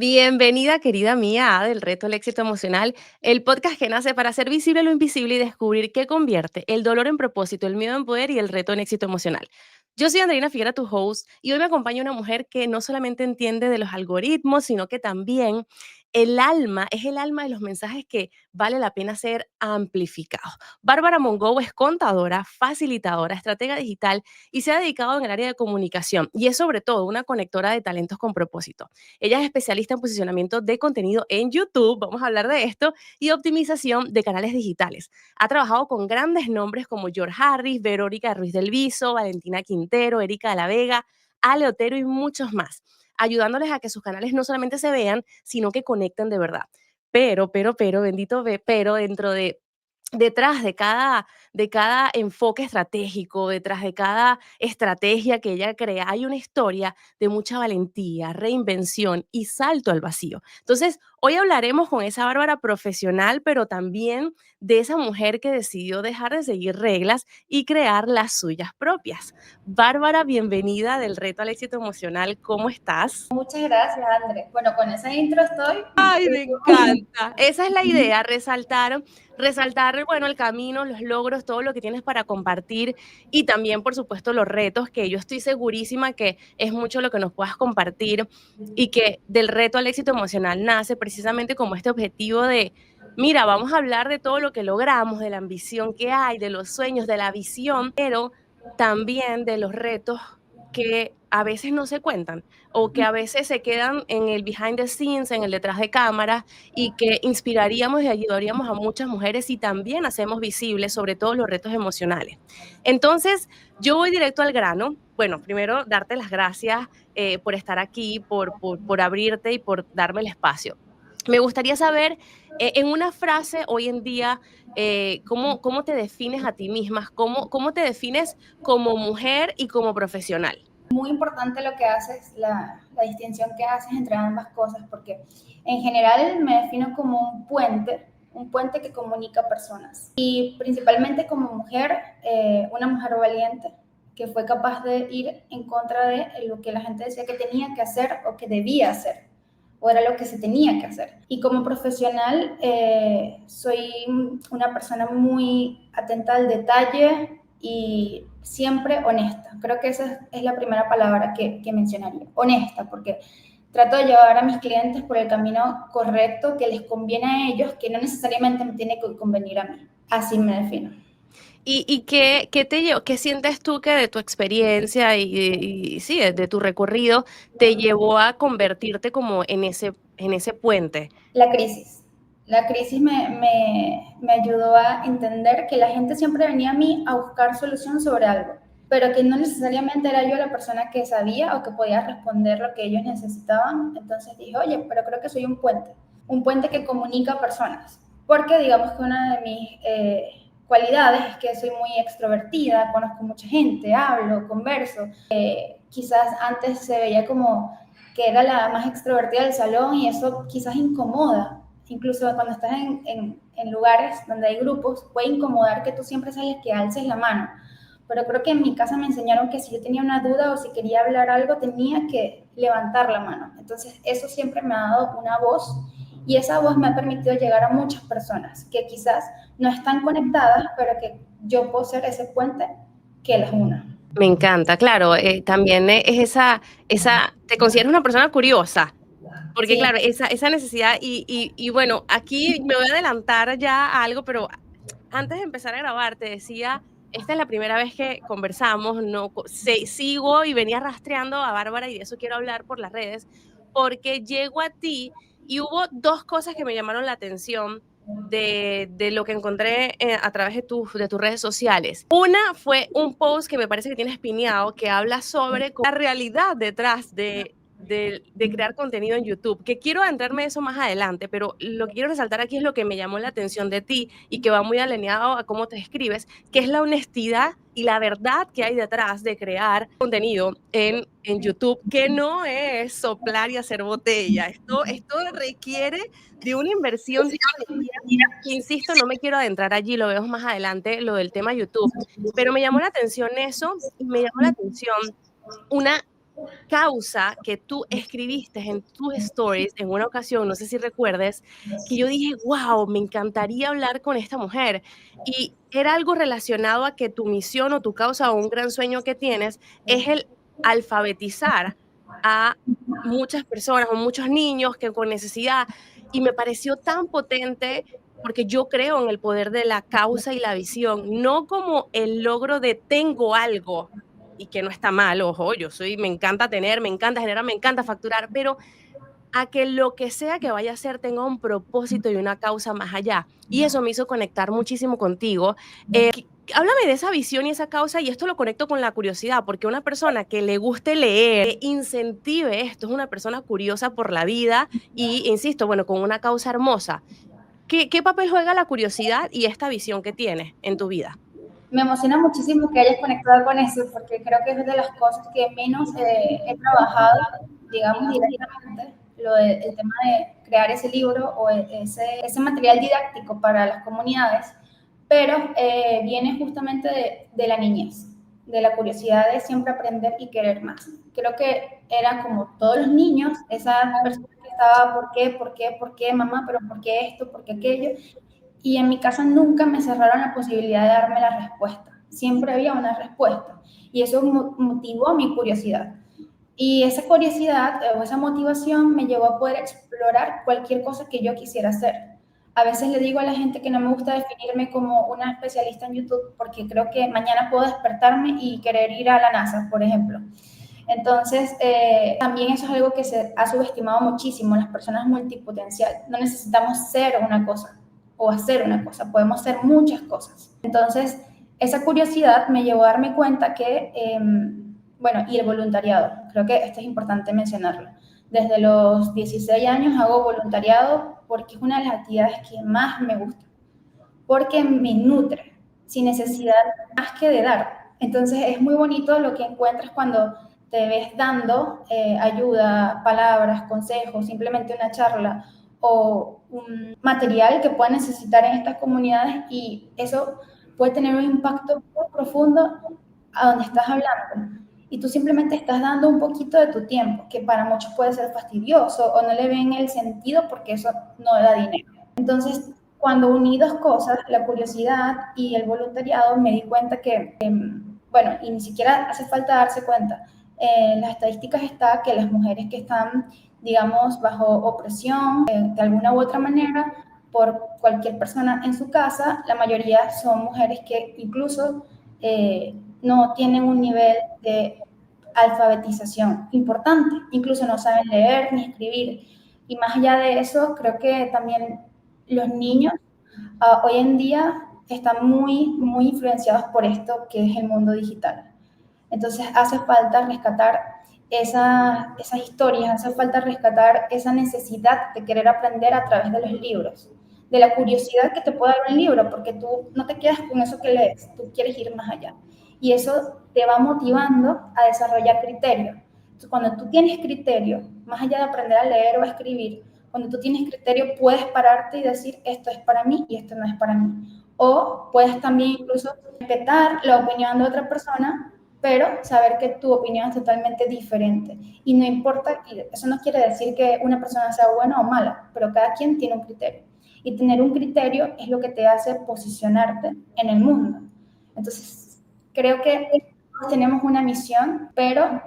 Bienvenida, querida mía, a Del Reto al Éxito Emocional, el podcast que nace para hacer visible lo invisible y descubrir qué convierte el dolor en propósito, el miedo en poder y el reto en éxito emocional. Yo soy Andreina Figuera, tu host, y hoy me acompaña una mujer que no solamente entiende de los algoritmos, sino que también es el alma de los mensajes que vale la pena ser amplificados. Bárbara Mongo es contadora, facilitadora, estratega digital y se ha dedicado en el área de comunicación y es sobre todo una conectora de talentos con propósito. Ella es especialista en posicionamiento de contenido en YouTube, vamos a hablar de esto, y optimización de canales digitales. Ha trabajado con grandes nombres como George Harris, Verónica Ruiz del Viso, Valentina Quintero, Erika de la Vega, Ale Otero y muchos más, ayudándoles a que sus canales no solamente se vean, sino que conecten de verdad. Bendito pero dentro de detrás de cada enfoque estratégico, detrás de cada estrategia que ella crea, hay una historia de mucha valentía, reinvención y salto al vacío. Entonces, hoy hablaremos con esa Bárbara profesional, pero también de esa mujer que decidió dejar de seguir reglas y crear las suyas propias. Bárbara, bienvenida del Reto al Éxito Emocional. ¿Cómo estás? Muchas gracias, André. Bueno, con esa intro estoy. Ay, me encanta. Esa es la idea, resaltar, bueno, el camino, los logros, todo lo que tienes para compartir y también, por supuesto, los retos, que yo estoy segurísima que es mucho lo que nos puedas compartir y que del reto al éxito emocional nace precisamente como este objetivo de, mira, vamos a hablar de todo lo que logramos, de la ambición que hay, de los sueños, de la visión, pero también de los retos que a veces no se cuentan o que a veces se quedan en el behind the scenes, en el detrás de cámaras, y que inspiraríamos y ayudaríamos a muchas mujeres si también hacemos visibles sobre todo los retos emocionales. Entonces, yo voy directo al grano. Bueno, primero darte las gracias por estar aquí, por abrirte y por darme el espacio. Me gustaría saber, en una frase hoy en día, ¿cómo te defines a ti misma? ¿Cómo te defines como mujer y como profesional? Muy importante lo que haces, la distinción que haces entre ambas cosas, porque en general me defino como un puente que comunica personas. Y principalmente como mujer, una mujer valiente que fue capaz de ir en contra de lo que la gente decía que tenía que hacer o que debía hacer, o era lo que se tenía que hacer. Y como profesional, soy una persona muy atenta al detalle y siempre honesta. Creo que esa es la primera palabra que mencionaría, honesta, porque trato de llevar a mis clientes por el camino correcto que les conviene a ellos, que no necesariamente me tiene que convenir a mí. Así me defino. ¿Y qué te llevó, qué sientes tú que de tu experiencia y sí, de tu recorrido te llevó a convertirte como en ese puente? La crisis. La crisis me ayudó a entender que la gente siempre venía a mí a buscar solución sobre algo, pero que no necesariamente era yo la persona que sabía o que podía responder lo que ellos necesitaban. Entonces dije, oye, pero creo que soy un puente que comunica a personas, porque digamos que una de mis cualidades es que soy muy extrovertida, conozco mucha gente, hablo, converso. Quizás antes se veía como que era la más extrovertida del salón y eso quizás incomoda. Incluso cuando estás en lugares donde hay grupos, puede incomodar que tú siempre sales que alces la mano. Pero creo que en mi casa me enseñaron que si yo tenía una duda o si quería hablar algo, tenía que levantar la mano. Entonces eso siempre me ha dado una voz y esa voz me ha permitido llegar a muchas personas que quizás no están conectadas, pero que yo puedo ser ese puente que las una. Me encanta, claro, también es te consideras una persona curiosa, porque Sí, claro, esa necesidad y bueno, aquí me voy a adelantar ya a algo, pero antes de empezar a grabar te decía, esta es la primera vez que conversamos, no, sigo y venía rastreando a Bárbara y de eso quiero hablar por las redes, porque llego a ti y hubo dos cosas que me llamaron la atención de lo que encontré a través de tus redes sociales. Una fue un post que me parece que tienes pineado que habla sobre la realidad detrás de crear contenido en YouTube, que quiero adentrarme eso más adelante, pero lo que quiero resaltar aquí es lo que me llamó la atención de ti y que va muy alineado a cómo te escribes, que es la honestidad y la verdad que hay detrás de crear contenido en YouTube, que no es soplar y hacer botella. Esto requiere de una inversión diaria. Insisto, no me quiero adentrar allí, lo vemos más adelante, lo del tema YouTube, pero me llamó la atención eso y me llamó la atención una causa que tú escribiste en tus stories en una ocasión, no sé si recuerdes, que yo dije, wow, me encantaría hablar con esta mujer. Y era algo relacionado a que tu misión o tu causa o un gran sueño que tienes es el alfabetizar a muchas personas o muchos niños que con necesidad. Y me pareció tan potente porque yo creo en el poder de la causa y la visión, no como el logro de tengo algo, y que no está mal, ojo, me encanta tener, me encanta generar, me encanta facturar, pero a que lo que sea que vaya a hacer tenga un propósito y una causa más allá. Y eso me hizo conectar muchísimo contigo. Háblame de esa visión y esa causa, y esto lo conecto con la curiosidad, porque una persona que le guste leer, que incentive esto, es una persona curiosa por la vida y, insisto, bueno, con una causa hermosa. ¿Qué papel juega la curiosidad y esta visión que tienes en tu vida? Me emociona muchísimo que hayas conectado con eso, porque creo que es de las cosas que menos he trabajado, digamos, directamente, el tema de crear ese libro o ese material didáctico para las comunidades, pero viene justamente de la niñez, de la curiosidad de siempre aprender y querer más. Creo que era como todos los niños, esa persona que estaba, por qué, mamá, pero por qué esto, por qué aquello, y en mi casa nunca me cerraron la posibilidad de darme la respuesta. Siempre había una respuesta. Y eso motivó mi curiosidad. Y esa curiosidad o esa motivación me llevó a poder explorar cualquier cosa que yo quisiera hacer. A veces le digo a la gente que no me gusta definirme como una especialista en YouTube porque creo que mañana puedo despertarme y querer ir a la NASA, por ejemplo. Entonces, también eso es algo que se ha subestimado muchísimo, las personas multipotencial. No necesitamos ser una cosa o hacer una cosa, podemos ser muchas cosas. Entonces, esa curiosidad me llevó a darme cuenta que, bueno, y el voluntariado, creo que esto es importante mencionarlo. Desde los 16 años hago voluntariado porque es una de las actividades que más me gusta, porque me nutre, sin necesidad más que de dar. Entonces es muy bonito lo que encuentras cuando te ves dando ayuda, palabras, consejos, simplemente una charla o un material que puedan necesitar en estas comunidades, y eso puede tener un impacto muy profundo a donde estás hablando. Y tú simplemente estás dando un poquito de tu tiempo, que para muchos puede ser fastidioso o no le ven el sentido porque eso no da dinero. Entonces, cuando uní dos cosas, la curiosidad y el voluntariado, me di cuenta que, bueno, y ni siquiera hace falta darse cuenta, en las estadísticas está que las mujeres que están, digamos, bajo opresión, de alguna u otra manera, por cualquier persona en su casa, la mayoría son mujeres que incluso no tienen un nivel de alfabetización importante, incluso no saben leer ni escribir. Y más allá de eso, creo que también los niños hoy en día están muy influenciados por esto que es el mundo digital. Entonces hace falta rescatar esas historias, hace falta rescatar esa necesidad de querer aprender a través de los libros, de la curiosidad que te puede dar un libro, porque tú no te quedas con eso que lees, tú quieres ir más allá. Y eso te va motivando a desarrollar criterio. Entonces, cuando tú tienes criterio, más allá de aprender a leer o a escribir, cuando tú tienes criterio puedes pararte y decir esto es para mí y esto no es para mí. O puedes también incluso respetar la opinión de otra persona, pero saber que tu opinión es totalmente diferente. Y no importa, eso no quiere decir que una persona sea buena o mala, pero cada quien tiene un criterio. Y tener un criterio es lo que te hace posicionarte en el mundo. Entonces, creo que todos tenemos una misión, pero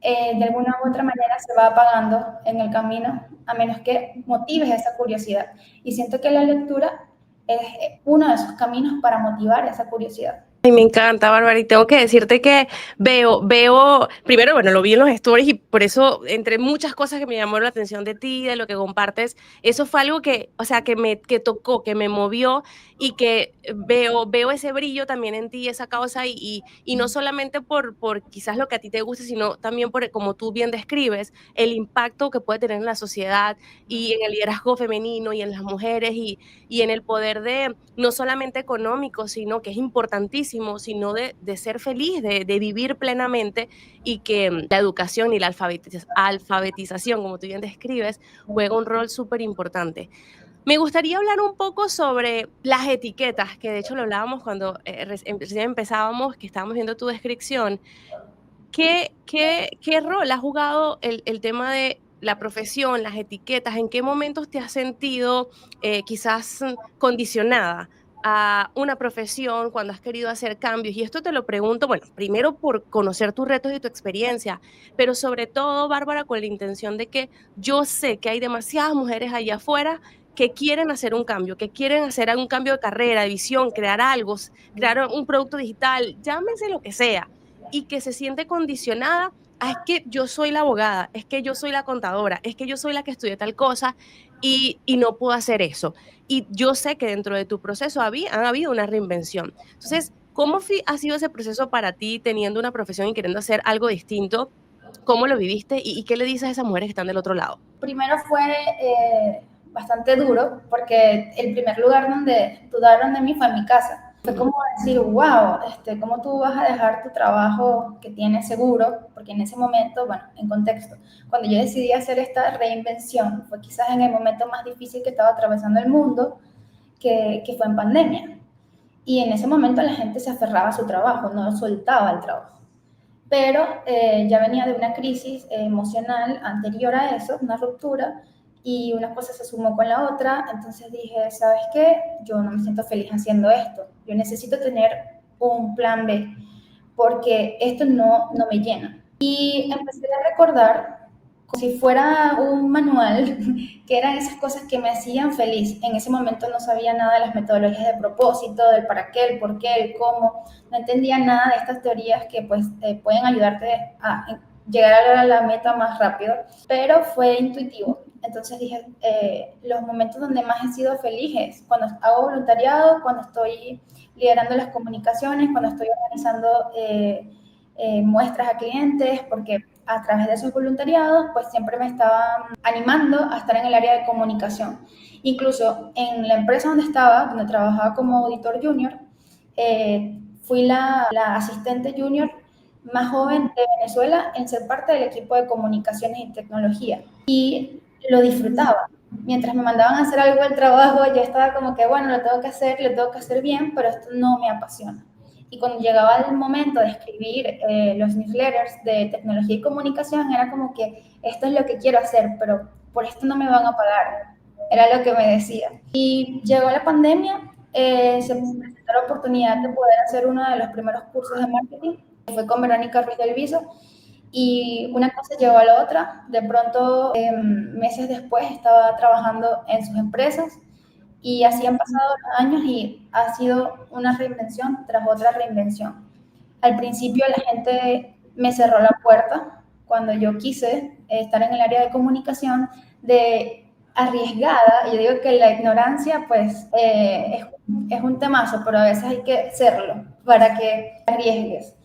de alguna u otra manera se va apagando en el camino, a menos que motives esa curiosidad. Y siento que la lectura es uno de esos caminos para motivar esa curiosidad. Ay, me encanta, Bárbara, y tengo que decirte que primero, bueno, lo vi en los stories y por eso, entre muchas cosas que me llamó la atención de ti, de lo que compartes, eso fue algo que, o sea, que tocó, que me movió y que veo ese brillo también en ti, esa causa, y no solamente por quizás lo que a ti te guste, sino también por, como tú bien describes, el impacto que puede tener en la sociedad y en el liderazgo femenino y en las mujeres y en el poder de, no solamente económico, sino que es importantísimo, sino de ser feliz, de vivir plenamente y que la educación y la alfabetización, como tú bien describes, juega un rol súper importante. Me gustaría hablar un poco sobre las etiquetas, que de hecho lo hablábamos cuando recién empezábamos, que estábamos viendo tu descripción. ¿Qué rol ha jugado el tema de la profesión, las etiquetas? ¿En qué momentos te has sentido quizás condicionada a una profesión cuando has querido hacer cambios? Y esto te lo pregunto, bueno, primero por conocer tus retos y tu experiencia, pero sobre todo, Bárbara, con la intención de que yo sé que hay demasiadas mujeres allá afuera que quieren hacer un cambio, que quieren hacer un cambio de carrera, de visión, crear algo, crear un producto digital, llámense lo que sea, y que se siente condicionada a es que yo soy la abogada, es que yo soy la contadora, es que yo soy la que estudié tal cosa y no puedo hacer eso. Y yo sé que dentro de tu proceso han habido una reinvención. Entonces, ¿cómo ha sido ese proceso para ti teniendo una profesión y queriendo hacer algo distinto? ¿Cómo lo viviste y qué le dices a esas mujeres que están del otro lado? Primero fue bastante duro porque el primer lugar donde dudaron de mí fue en mi casa. Fue como decir, wow, ¿cómo tú vas a dejar tu trabajo que tienes seguro? Porque en ese momento, bueno, en contexto, cuando yo decidí hacer esta reinvención, fue quizás en el momento más difícil que estaba atravesando el mundo, que fue en pandemia. Y en ese momento la gente se aferraba a su trabajo, no soltaba el trabajo. Pero ya venía de una crisis emocional anterior a eso, una ruptura, y una cosa se sumó con la otra, entonces dije, ¿sabes qué? Yo no me siento feliz haciendo esto, yo necesito tener un plan B, porque esto no me llena. Y empecé a recordar como si fuera un manual, que eran esas cosas que me hacían feliz. En ese momento no sabía nada de las metodologías de propósito, del para qué, el por qué, el cómo. No entendía nada de estas teorías que pues pueden ayudarte a llegar a la meta más rápido, pero fue intuitivo. Entonces dije, los momentos donde más he sido feliz es cuando hago voluntariado, cuando estoy liderando las comunicaciones, cuando estoy organizando muestras a clientes, porque a través de esos voluntariados, pues siempre me estaban animando a estar en el área de comunicación. Incluso en la empresa donde estaba, donde trabajaba como auditor junior, fui la asistente junior más joven de Venezuela en ser parte del equipo de comunicaciones y tecnología. Y lo disfrutaba. Mientras me mandaban a hacer algo del trabajo, yo estaba como que, bueno, lo tengo que hacer bien, pero esto no me apasiona. Y cuando llegaba el momento de escribir los newsletters de tecnología y comunicación, era como que esto es lo que quiero hacer, pero por esto no me van a pagar. Era lo que me decía. Y llegó la pandemia, se presentó la oportunidad de poder hacer uno de los primeros cursos de marketing. Fue con Verónica Ruiz del Viso. Y una cosa llevó a la otra. De pronto, meses después, estaba trabajando en sus empresas y así han pasado los años y ha sido una reinvención tras otra reinvención. Al principio la gente me cerró la puerta cuando yo quise estar en el área de comunicación de arriesgada. Yo digo que la ignorancia pues es un temazo, pero a veces hay que serlo para que arriesgues.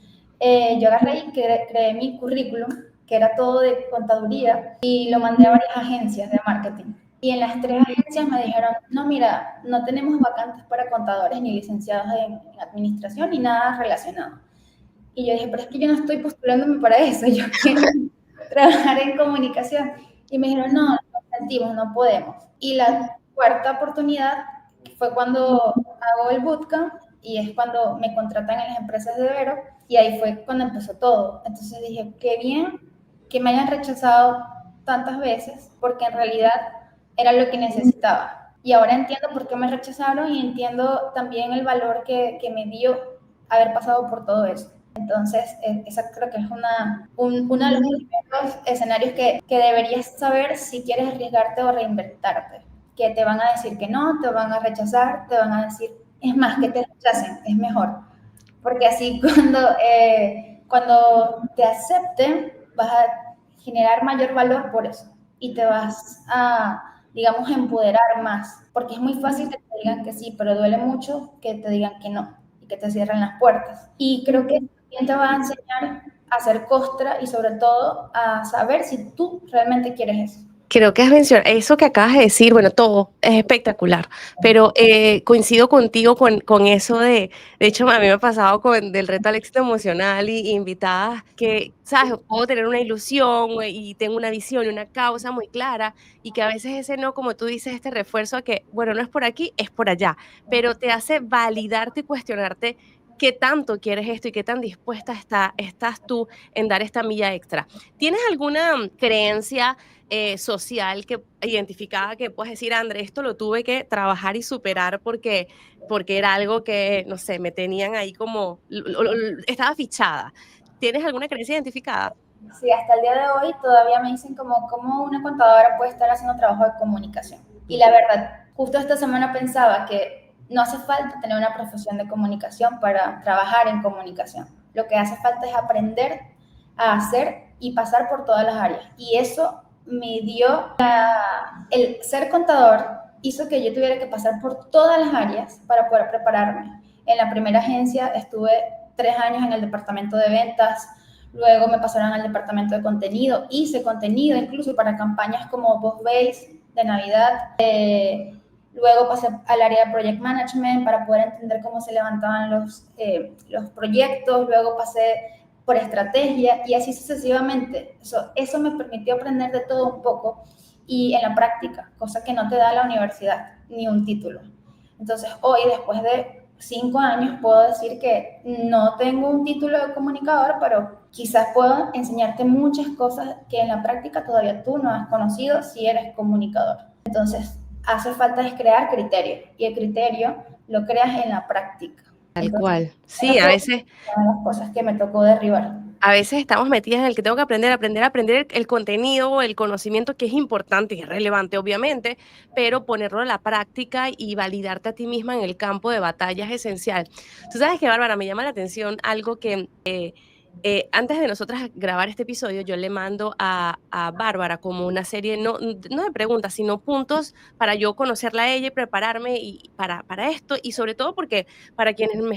Yo agarré y creé mi currículum, que era todo de contaduría, y lo mandé a varias agencias de marketing. Y en las tres agencias me dijeron, no, mira, no tenemos vacantes para contadores ni licenciados en administración ni nada relacionado. Y yo dije, pero es que yo no estoy postulándome para eso, yo quiero trabajar en comunicación. Y me dijeron, no, no sentimos, no podemos. Y la cuarta oportunidad fue cuando hago el bootcamp y es cuando me contratan en las empresas de Vero y ahí fue cuando empezó todo. Entonces dije, qué bien que me hayan rechazado tantas veces porque en realidad era lo que necesitaba. Y ahora entiendo por qué me rechazaron y entiendo también el valor que me dio haber pasado por todo eso. Entonces, esa creo que es uno de los primeros escenarios que deberías saber si quieres arriesgarte o reinventarte. Que te van a decir que no, te van a rechazar, te van a decir, es más, que te rechacen, es mejor. Porque así cuando te acepten, vas a generar mayor valor por eso y te vas a, digamos, empoderar más. Porque es muy fácil que te digan que sí, pero duele mucho que te digan que no y que te cierren las puertas. Y creo que también te va a enseñar a ser costra y sobre todo a saber si tú realmente quieres eso. Creo que has mencionado eso que acabas de decir, bueno, todo es espectacular, pero coincido contigo con eso de hecho, a mí me ha pasado con del reto al éxito emocional y invitadas que, ¿sabes? Puedo tener una ilusión y tengo una visión y una causa muy clara y que a veces ese no, como tú dices, este refuerzo a que, bueno, no es por aquí, es por allá, pero te hace validarte y cuestionarte. qué tanto quieres esto y qué tan dispuesta estás tú en dar esta milla extra. ¿Tienes alguna creencia social que identificada que puedas decir, André, esto lo tuve que trabajar y superar porque era algo que, no sé, me tenían ahí como, estaba fichada? ¿Tienes alguna creencia identificada? Sí, hasta el día de hoy todavía me dicen como cómo una contadora puede estar haciendo trabajo de comunicación. Y la verdad, justo esta semana pensaba que no hace falta tener una profesión de comunicación para trabajar en comunicación. Lo que hace falta es aprender a hacer y pasar por todas las áreas. Y eso me dio el ser contador hizo que yo tuviera que pasar por todas las áreas para poder prepararme. En la primera agencia estuve 3 años en el departamento de ventas. Luego me pasaron al departamento de contenido, hice contenido incluso para campañas como Vos Veis de Navidad. Luego pasé al área de Project Management para poder entender cómo se levantaban los proyectos. Luego pasé por estrategia y así sucesivamente. Eso me permitió aprender de todo un poco y en la práctica, cosa que no te da la universidad ni un título. Entonces, hoy, después de 5 años, puedo decir que no tengo un título de comunicador, pero quizás puedo enseñarte muchas cosas que en la práctica todavía tú no has conocido si eres comunicador. Entonces, hace falta es crear criterio y el criterio lo creas en la práctica. Tal Entonces, cual. Sí, esas fueron las cosas que me tocó derribar. a veces estamos metidas en el que tengo que aprender el contenido o el conocimiento que es importante y es relevante, obviamente, pero ponerlo a la práctica y validarte a ti misma en el campo de batalla es esencial. Tú sabes que, Bárbara, me llama la atención algo que antes de nosotras grabar este episodio, yo le mando a Bárbara como una serie, no de preguntas, sino puntos para yo conocerla a ella y prepararme para esto, y sobre todo porque para quienes nos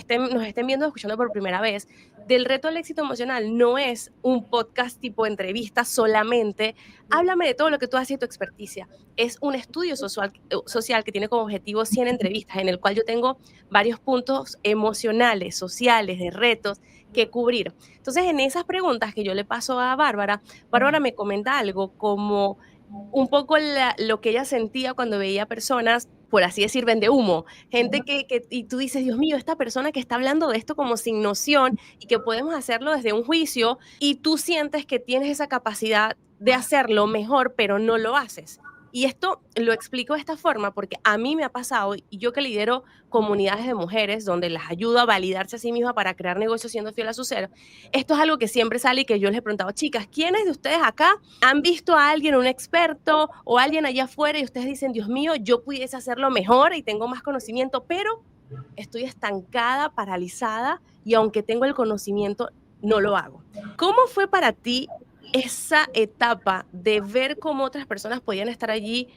estén viendo o escuchando por primera vez, del reto al éxito emocional no es un podcast tipo entrevista solamente. Háblame de todo lo que tú haces y tu experticia. Es un estudio social que tiene como objetivo 100 entrevistas, en el cual yo tengo varios puntos emocionales, sociales, de retos que cubrir. Entonces, en esas preguntas que yo le paso a Bárbara, Bárbara me comenta algo como un poco lo que ella sentía cuando veía personas, por así decir, vende humo, gente y tú dices, Dios mío, esta persona que está hablando de esto como sin noción y que podemos hacerlo desde un juicio y tú sientes que tienes esa capacidad de hacerlo mejor, pero no lo haces. Y esto lo explico de esta forma porque a mí me ha pasado, y yo que lidero comunidades de mujeres donde las ayudo a validarse a sí misma para crear negocios siendo fiel a su ser, esto es algo que siempre sale y que yo les he preguntado, chicas, ¿quiénes de ustedes acá han visto a alguien, un experto o alguien allá afuera y ustedes dicen, Dios mío, yo pudiese hacerlo mejor y tengo más conocimiento, pero estoy estancada, paralizada y aunque tengo el conocimiento, no lo hago? ¿Cómo fue para ti esa etapa de ver cómo otras personas podían estar allí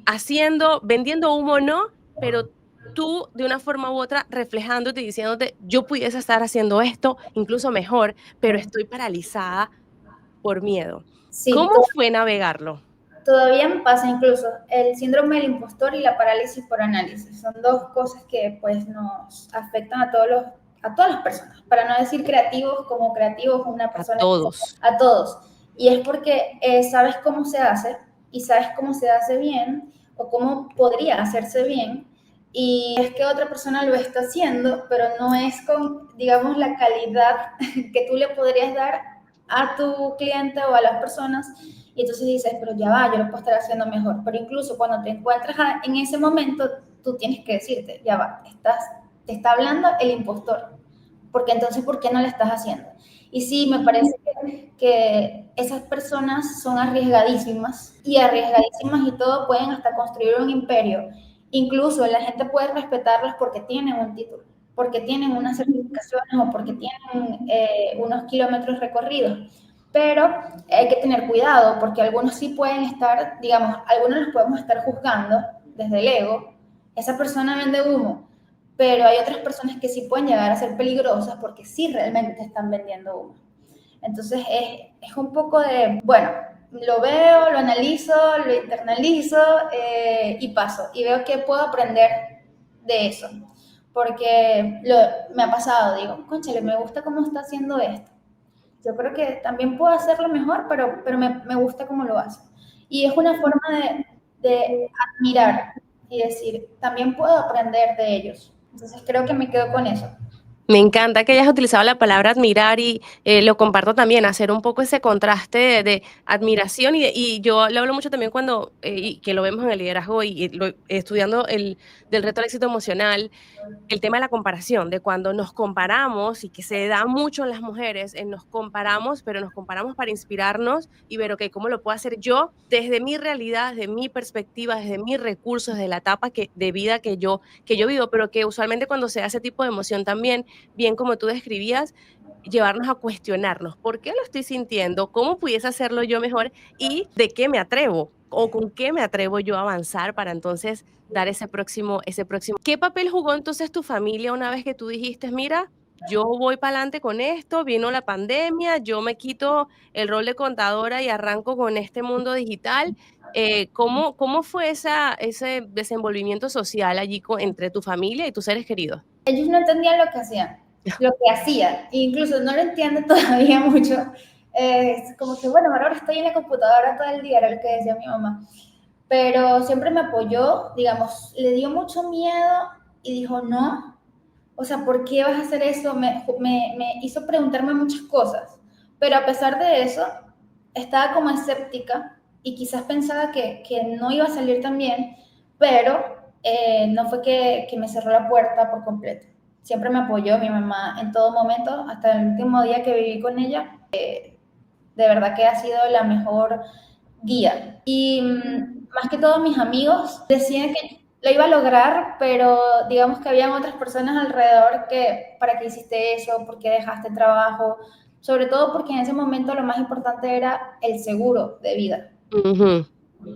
haciendo, vendiendo humo o no, pero tú de una forma u otra reflejándote y diciéndote, yo pudiese estar haciendo esto incluso mejor, pero estoy paralizada por miedo? Sí, ¿Cómo fue navegarlo? todavía me pasa incluso el síndrome del impostor y la parálisis por análisis. Son dos cosas que pues nos afectan a todas las personas. Para no decir creativos como creativos, una A persona, todos. a todos. Y es porque sabes cómo se hace y sabes cómo se hace bien o cómo podría hacerse bien. Y es que otra persona lo está haciendo, pero no es con, digamos, la calidad que tú le podrías dar a tu cliente o a las personas y entonces dices, pero ya va, yo lo puedo estar haciendo mejor. Pero incluso cuando te encuentras en ese momento, tú tienes que decirte, ya va, te está hablando el impostor. Porque entonces, ¿por qué no lo estás haciendo? Y sí, me parece que esas personas son arriesgadísimas y todo pueden hasta construir un imperio. Incluso la gente puede respetarlas porque tienen un título, porque tienen unas certificaciones o porque tienen unos kilómetros recorridos. Pero hay que tener cuidado porque algunos sí pueden estar, digamos, algunos los podemos estar juzgando desde el ego. Esa persona vende humo, pero hay otras personas que sí pueden llegar a ser peligrosas porque sí realmente te están vendiendo humo. Entonces es un poco de, bueno, lo veo, lo analizo, lo internalizo y paso. Y veo que puedo aprender de eso. Porque me ha pasado, digo, conchale, me gusta cómo está haciendo esto. Yo creo que también puedo hacerlo mejor, pero me gusta cómo lo hace. Y es una forma de admirar y decir, también puedo aprender de ellos. Entonces creo que me quedo con eso. Me encanta que hayas utilizado la palabra admirar y lo comparto también, hacer un poco ese contraste de admiración y yo lo hablo mucho también cuando, y que lo vemos en el liderazgo y estudiando del reto al éxito emocional, el tema de la comparación, de cuando nos comparamos y que se da mucho en las mujeres, en nos comparamos, pero nos comparamos para inspirarnos y ver, ok, ¿cómo lo puedo hacer yo desde mi realidad, desde mi perspectiva, desde mis recursos, desde la etapa de vida que yo vivo, pero que usualmente cuando se da ese tipo de emoción también, bien como tú describías, llevarnos a cuestionarnos, ¿por qué lo estoy sintiendo? ¿Cómo pudiese hacerlo yo mejor? ¿Y de qué me atrevo? ¿O con qué me atrevo yo a avanzar para entonces dar ese próximo? ¿Qué papel jugó entonces tu familia una vez que tú dijiste, mira, yo voy para adelante con esto, vino la pandemia, yo me quito el rol de contadora y arranco con este mundo digital? ¿Cómo fue ese desenvolvimiento social allí entre tu familia y tus seres queridos? Ellos no entendían lo que hacían, lo que hacía, e incluso no lo entienden todavía mucho. Es como que, bueno, ahora estoy en la computadora todo el día, era lo que decía mi mamá. Pero siempre me apoyó, digamos, le dio mucho miedo y dijo, no, o sea, ¿por qué vas a hacer eso? Me hizo preguntarme muchas cosas, pero a pesar de eso, estaba como escéptica y quizás pensaba que no iba a salir tan bien, pero no fue que me cerró la puerta por completo. Siempre me apoyó mi mamá en todo momento, hasta el último día que viví con ella. De verdad que ha sido la mejor guía. Y más que todo mis amigos decían que lo iba a lograr, pero digamos que habían otras personas alrededor que, ¿para qué hiciste eso? ¿Por qué dejaste el trabajo? Sobre todo porque en ese momento lo más importante era el seguro de vida Ujú.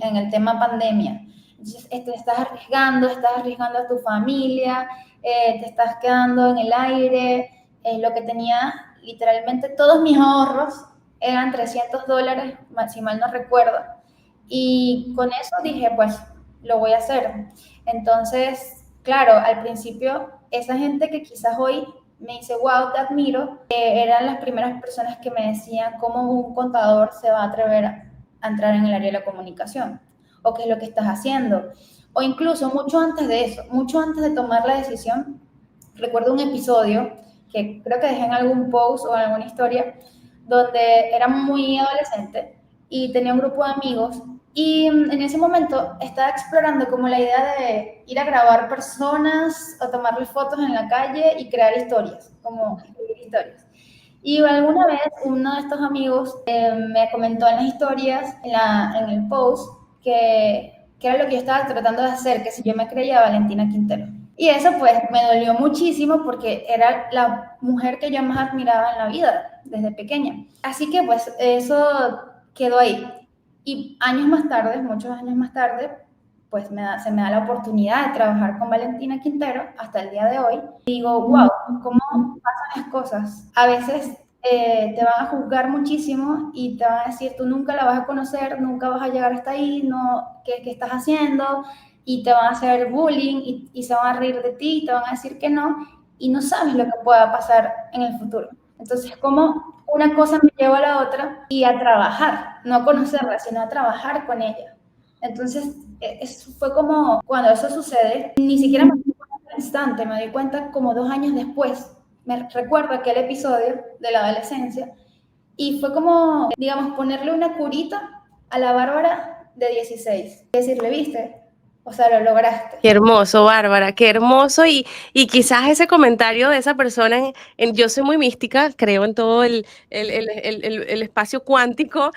en el tema pandemia. Entonces, estás arriesgando a tu familia, te estás quedando en el aire. Lo que tenía, literalmente todos mis ahorros eran $300, si mal no recuerdo. Y con eso dije, pues lo voy a hacer. Entonces, claro, al principio, esa gente que quizás hoy me dice, wow, te admiro, eran las primeras personas que me decían cómo un contador se va a atrever a entrar en el área de la comunicación, o qué es lo que estás haciendo, o incluso mucho antes de eso, mucho antes de tomar la decisión. Recuerdo un episodio que creo que dejé en algún post o en alguna historia, donde era muy adolescente y tenía un grupo de amigos y en ese momento estaba explorando como la idea de ir a grabar personas o tomarles fotos en la calle y crear historias, como escribir historias. Y alguna vez uno de estos amigos me comentó en las historias, en el post, que era lo que yo estaba tratando de hacer, que si yo me creía Valentina Quintero. Y eso pues me dolió muchísimo porque era la mujer que yo más admiraba en la vida desde pequeña. Así que pues eso quedó ahí. Y años más tarde, muchos años más tarde, pues se me da la oportunidad de trabajar con Valentina Quintero hasta el día de hoy. Y digo, wow, ¿cómo pasan las cosas? A veces te van a juzgar muchísimo y te van a decir, tú nunca la vas a conocer, nunca vas a llegar hasta ahí, no, ¿qué estás haciendo? Y te van a hacer bullying y se van a reír de ti y te van a decir que no y no sabes lo que pueda pasar en el futuro. Entonces, como una cosa me lleva a la otra y a trabajar, no a conocerla, sino a trabajar con ella. Entonces, eso fue como cuando eso sucede, ni siquiera me di cuenta al instante, me di cuenta como 2 años después. Me recuerdo aquel episodio de la adolescencia y fue como, digamos, ponerle una curita a la Bárbara de 16. Decirle, viste, o sea, lo lograste. Qué hermoso, Bárbara, qué hermoso. Y quizás ese comentario de esa persona, yo soy muy mística, creo en todo el espacio cuántico,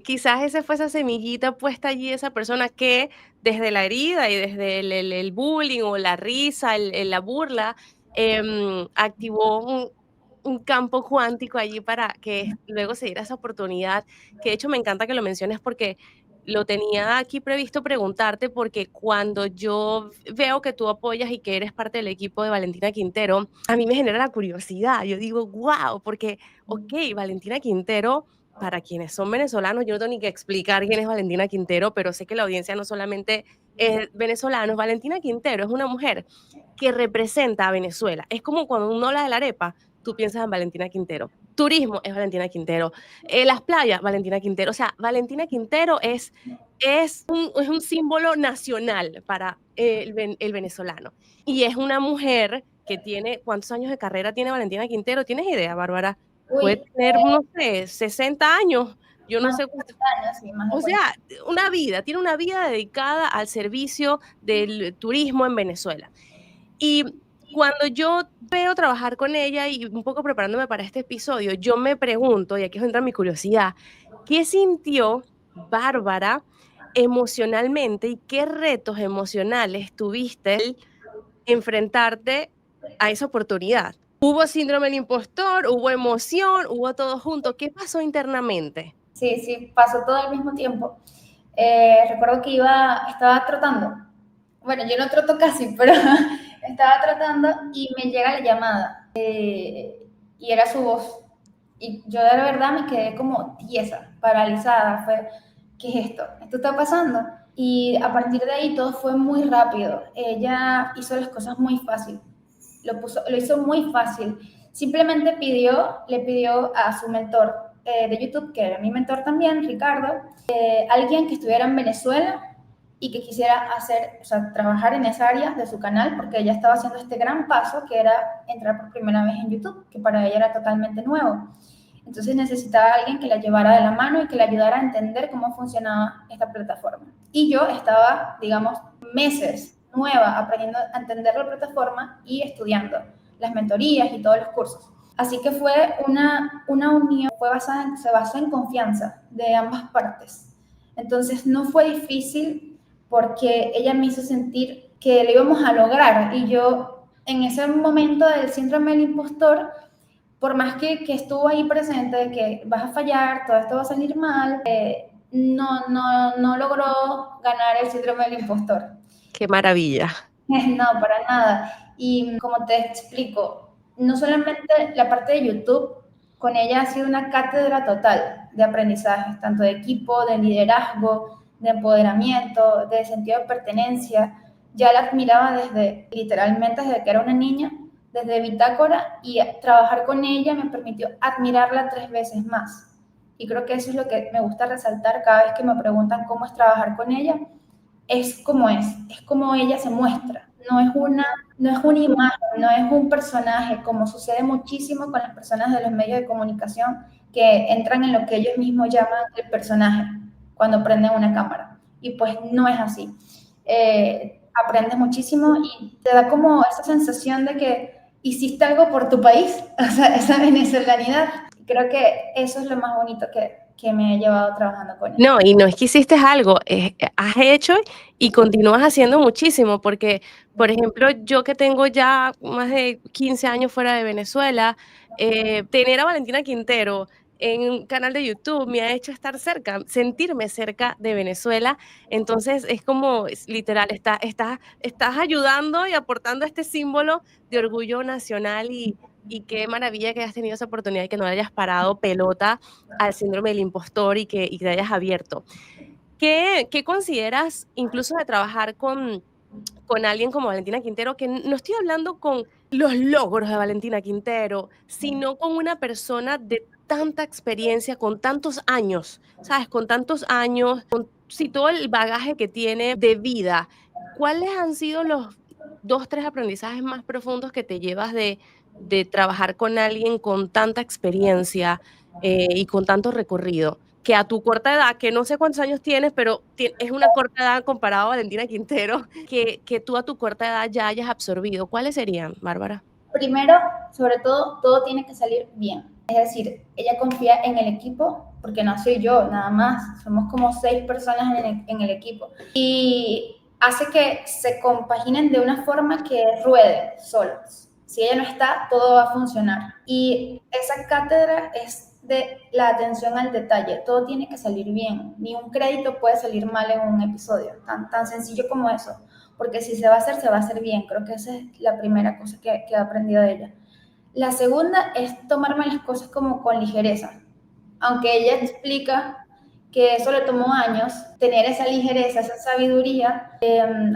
quizás ese fue esa semillita puesta allí de esa persona que desde la herida y desde el bullying o la risa, la burla, activó un campo cuántico allí para que luego se diera esa oportunidad, que de hecho me encanta que lo menciones porque lo tenía aquí previsto preguntarte porque cuando yo veo que tú apoyas y que eres parte del equipo de Valentina Quintero, a mí me genera la curiosidad. Yo digo, wow, porque, ok, Valentina Quintero, para quienes son venezolanos, yo no tengo ni que explicar quién es Valentina Quintero, pero sé que la audiencia no solamente es venezolanos. Valentina Quintero es una mujer que representa a Venezuela. Es como cuando uno habla de la arepa, tú piensas en Valentina Quintero. Turismo es Valentina Quintero. Las playas, Valentina Quintero. O sea, Valentina Quintero es un símbolo nacional para el venezolano. Y es una mujer que tiene, ¿cuántos años de carrera tiene Valentina Quintero? ¿Tienes idea, Bárbara? Puede Uy, tener, no sé, 60 años, yo no más sé de cuánto. 40 años, sí, más de O 40. sea, tiene una vida dedicada al servicio del turismo en Venezuela. Y cuando yo veo trabajar con ella y un poco preparándome para este episodio, yo me pregunto, y aquí entra mi curiosidad, ¿qué sintió Bárbara emocionalmente y qué retos emocionales tuviste al enfrentarte a esa oportunidad? ¿Hubo síndrome del impostor? ¿Hubo emoción? ¿Hubo todo junto? ¿Qué pasó internamente? Sí, sí, pasó todo al mismo tiempo. Recuerdo que estaba trotando. Bueno, yo no troto casi, pero estaba trotando y me llega la llamada. Y era su voz. Y yo de verdad me quedé como tiesa, paralizada. Fue, ¿qué es esto? ¿Esto está pasando? Y a partir de ahí todo fue muy rápido. Ella hizo las cosas muy fácil. Lo hizo muy fácil. Simplemente le pidió a su mentor de YouTube, que era mi mentor también, Ricardo, alguien que estuviera en Venezuela y que quisiera hacer, o sea, trabajar en esa área de su canal, porque ella estaba haciendo este gran paso que era entrar por primera vez en YouTube, que para ella era totalmente nuevo. Entonces necesitaba a alguien que la llevara de la mano y que la ayudara a entender cómo funcionaba esta plataforma. Y yo estaba, digamos, meses nueva aprendiendo a entender la plataforma y estudiando las mentorías y todos los cursos. Así que fue una unión, se basó en confianza de ambas partes. Entonces no fue difícil porque ella me hizo sentir que lo íbamos a lograr y yo en ese momento del síndrome del impostor, por más que estuvo ahí presente, de que vas a fallar, todo esto va a salir mal, no logró ganar el síndrome del impostor. Qué maravilla. No, para nada. Y como te explico, no solamente la parte de YouTube, con ella ha sido una cátedra total de aprendizaje, tanto de equipo, de liderazgo, de empoderamiento, de sentido de pertenencia. Ya la admiraba literalmente desde que era una niña, desde bitácora, y trabajar con ella me permitió admirarla 3 veces más. Y creo que eso es lo que me gusta resaltar cada vez que me preguntan cómo es trabajar con ella, es como ella se muestra, no es una imagen, no es un personaje, como sucede muchísimo con las personas de los medios de comunicación que entran en lo que ellos mismos llaman el personaje cuando prenden una cámara. Y pues no es así. Aprendes muchísimo y te da como esa sensación de que hiciste algo por tu país, o sea, esa venezolanidad. Creo que eso es lo más bonito que me he llevado trabajando con ella. No, y no es que hiciste algo, has hecho y continúas haciendo muchísimo, porque, por ejemplo, yo que tengo ya más de 15 años fuera de Venezuela, tener a Valentina Quintero en un canal de YouTube me ha hecho estar cerca, sentirme cerca de Venezuela. Entonces es como, literal, estás ayudando y aportando este símbolo de orgullo nacional y qué maravilla que hayas tenido esa oportunidad y que no hayas parado pelota al síndrome del impostor y que te hayas abierto. ¿Qué consideras incluso de trabajar con alguien como Valentina Quintero? Que no estoy hablando con los logros de Valentina Quintero, sino con una persona de tanta experiencia, con tantos años, ¿sabes? Con tantos años, con sí, todo el bagaje que tiene de vida. ¿Cuáles han sido los dos, tres aprendizajes más profundos que te llevas de trabajar con alguien con tanta experiencia y con tanto recorrido? Que a tu corta edad, que no sé cuántos años tienes, pero es una corta edad comparado a Valentina Quintero, que tú a tu corta edad ya hayas absorbido. ¿Cuáles serían, Bárbara? Primero, sobre todo tiene que salir bien. Es decir, ella confía en el equipo, porque no soy yo nada más, somos como 6 personas en el equipo. Y hace que se compaginen de una forma que rueden solos. Si ella no está, todo va a funcionar. Y esa cátedra es de la atención al detalle. Todo tiene que salir bien. Ni un crédito puede salir mal en un episodio. Tan sencillo como eso. Porque si se va a hacer, se va a hacer bien. Creo que esa es la primera cosa que he aprendido de ella. La segunda es tomarme las cosas como con ligereza. Aunque ella explica que eso le tomó años, tener esa ligereza, esa sabiduría,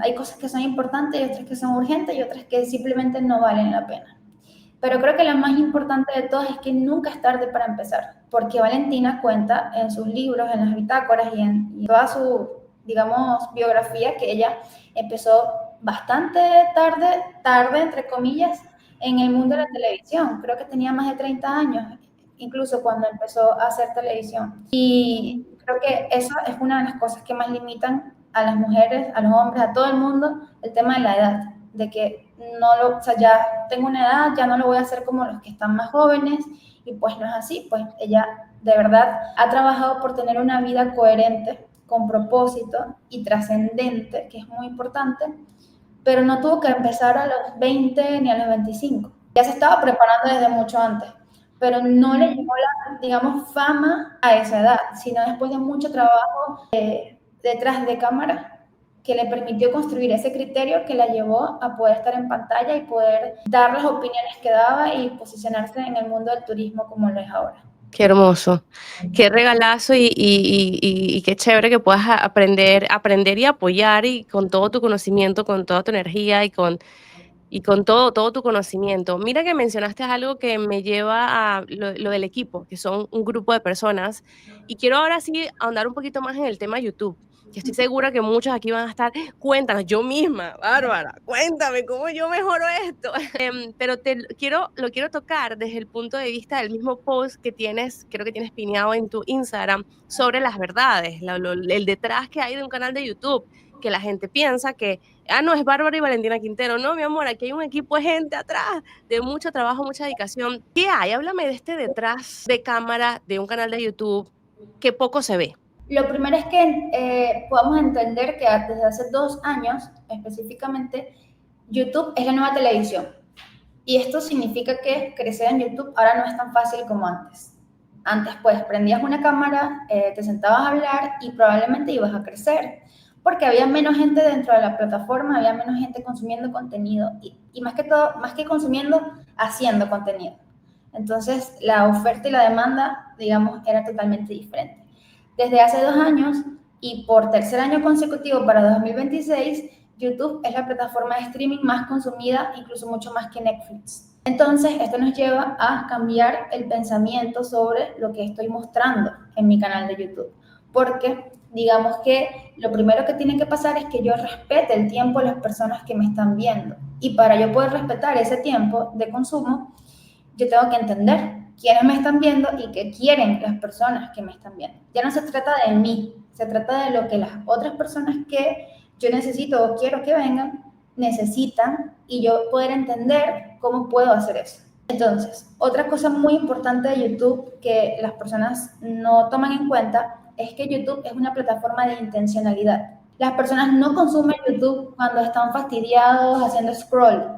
hay cosas que son importantes y otras que son urgentes y otras que simplemente no valen la pena. Pero creo que la más importante de todas es que nunca es tarde para empezar, porque Valentina cuenta en sus libros, en las bitácoras y toda su, digamos, biografía que ella empezó bastante tarde, entre comillas, en el mundo de la televisión. Creo que tenía más de 30 años, incluso cuando empezó a hacer televisión. Y creo que eso es una de las cosas que más limitan a las mujeres, a los hombres, a todo el mundo, el tema de la edad, de que o sea, ya tengo una edad, ya no lo voy a hacer como los que están más jóvenes, y pues no es así, pues ella de verdad ha trabajado por tener una vida coherente, con propósito y trascendente, que es muy importante, pero no tuvo que empezar a los 20 ni a los 25. Ya se estaba preparando desde mucho antes, pero no le llegó la, digamos, fama a esa edad, sino después de mucho trabajo detrás de cámara que le permitió construir ese criterio que la llevó a poder estar en pantalla y poder dar las opiniones que daba y posicionarse en el mundo del turismo como lo es ahora. Qué hermoso, qué regalazo y qué chévere que puedas aprender y apoyar y con todo tu conocimiento, con toda tu energía y con todo tu conocimiento. Mira que mencionaste algo que me lleva a lo del equipo, que son un grupo de personas. Y quiero ahora sí ahondar un poquito más en el tema YouTube, que estoy segura que muchos aquí van a estar, cuéntanos, yo misma, Bárbara, cuéntame cómo yo mejoro esto. Pero lo quiero tocar desde el punto de vista del mismo post que tienes, creo que tienes pineado en tu Instagram, sobre las verdades, el detrás que hay de un canal de YouTube, que la gente piensa que no, es Bárbara y Valentina Quintero. No, mi amor, aquí hay un equipo de gente atrás, de mucho trabajo, mucha dedicación. ¿Qué hay? Háblame de este detrás de cámara de un canal de YouTube que poco se ve. Lo primero es que podamos entender que desde hace 2 años específicamente, YouTube es la nueva televisión. Y esto significa que crecer en YouTube ahora no es tan fácil como antes. Antes, pues, prendías una cámara, te sentabas a hablar y probablemente ibas a crecer, porque había menos gente dentro de la plataforma, había menos gente consumiendo contenido y más que todo, más que consumiendo, haciendo contenido. Entonces, la oferta y la demanda, digamos, era totalmente diferente. Desde hace 2 años y por tercer año consecutivo para 2026, YouTube es la plataforma de streaming más consumida, incluso mucho más que Netflix. Entonces, esto nos lleva a cambiar el pensamiento sobre lo que estoy mostrando en mi canal de YouTube. Porque digamos que lo primero que tiene que pasar es que yo respete el tiempo de las personas que me están viendo. Y para yo poder respetar ese tiempo de consumo, yo tengo que entender quiénes me están viendo y qué quieren las personas que me están viendo. Ya no se trata de mí, se trata de lo que las otras personas que yo necesito o quiero que vengan necesitan y yo poder entender cómo puedo hacer eso. Entonces, otra cosa muy importante de YouTube que las personas no toman en cuenta es que YouTube es una plataforma de intencionalidad. Las personas no consumen YouTube cuando están fastidiados haciendo scroll.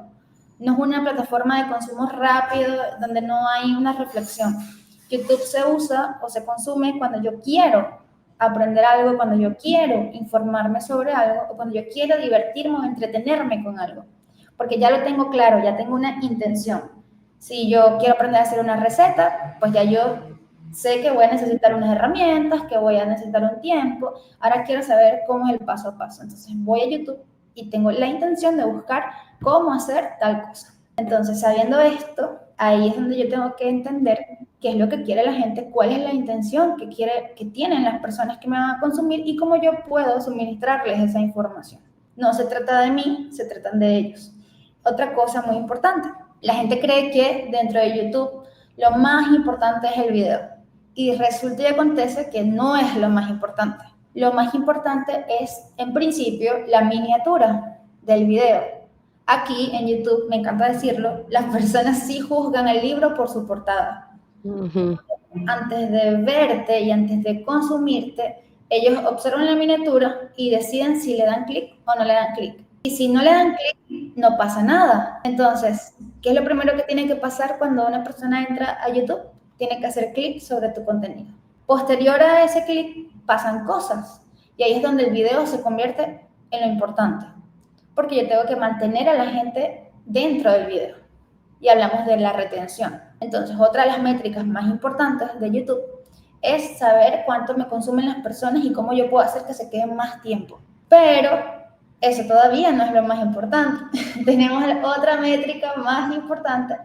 No es una plataforma de consumo rápido donde no hay una reflexión. YouTube se usa o se consume cuando yo quiero aprender algo, cuando yo quiero informarme sobre algo o cuando yo quiero divertirme o entretenerme con algo. Porque ya lo tengo claro, ya tengo una intención. Si yo quiero aprender a hacer una receta, pues ya yo sé que voy a necesitar unas herramientas, que voy a necesitar un tiempo. Ahora quiero saber cómo es el paso a paso. Entonces voy a YouTube y tengo la intención de buscar cómo hacer tal cosa. Entonces, sabiendo esto, ahí es donde yo tengo que entender qué es lo que quiere la gente, cuál es la intención que tienen las personas que me van a consumir y cómo yo puedo suministrarles esa información. No se trata de mí, se tratan de ellos. Otra cosa muy importante, la gente cree que dentro de YouTube lo más importante es el video y resulta y acontece que no es lo más importante. Lo más importante es, en principio, la miniatura del video. Aquí en YouTube, me encanta decirlo, las personas sí juzgan el libro por su portada. Ujú. Antes de verte y antes de consumirte, ellos observan la miniatura y deciden si le dan clic o no le dan clic. Y si no le dan clic, no pasa nada. Entonces, ¿qué es lo primero que tiene que pasar cuando una persona entra a YouTube? Tiene que hacer clic sobre tu contenido. Posterior a ese clic, pasan cosas. Y ahí es donde el video se convierte en lo importante. Porque yo tengo que mantener a la gente dentro del video. Y hablamos de la retención. Entonces, otra de las métricas más importantes de YouTube es saber cuánto me consumen las personas y cómo yo puedo hacer que se queden más tiempo. Pero eso todavía no es lo más importante. Tenemos otra métrica más importante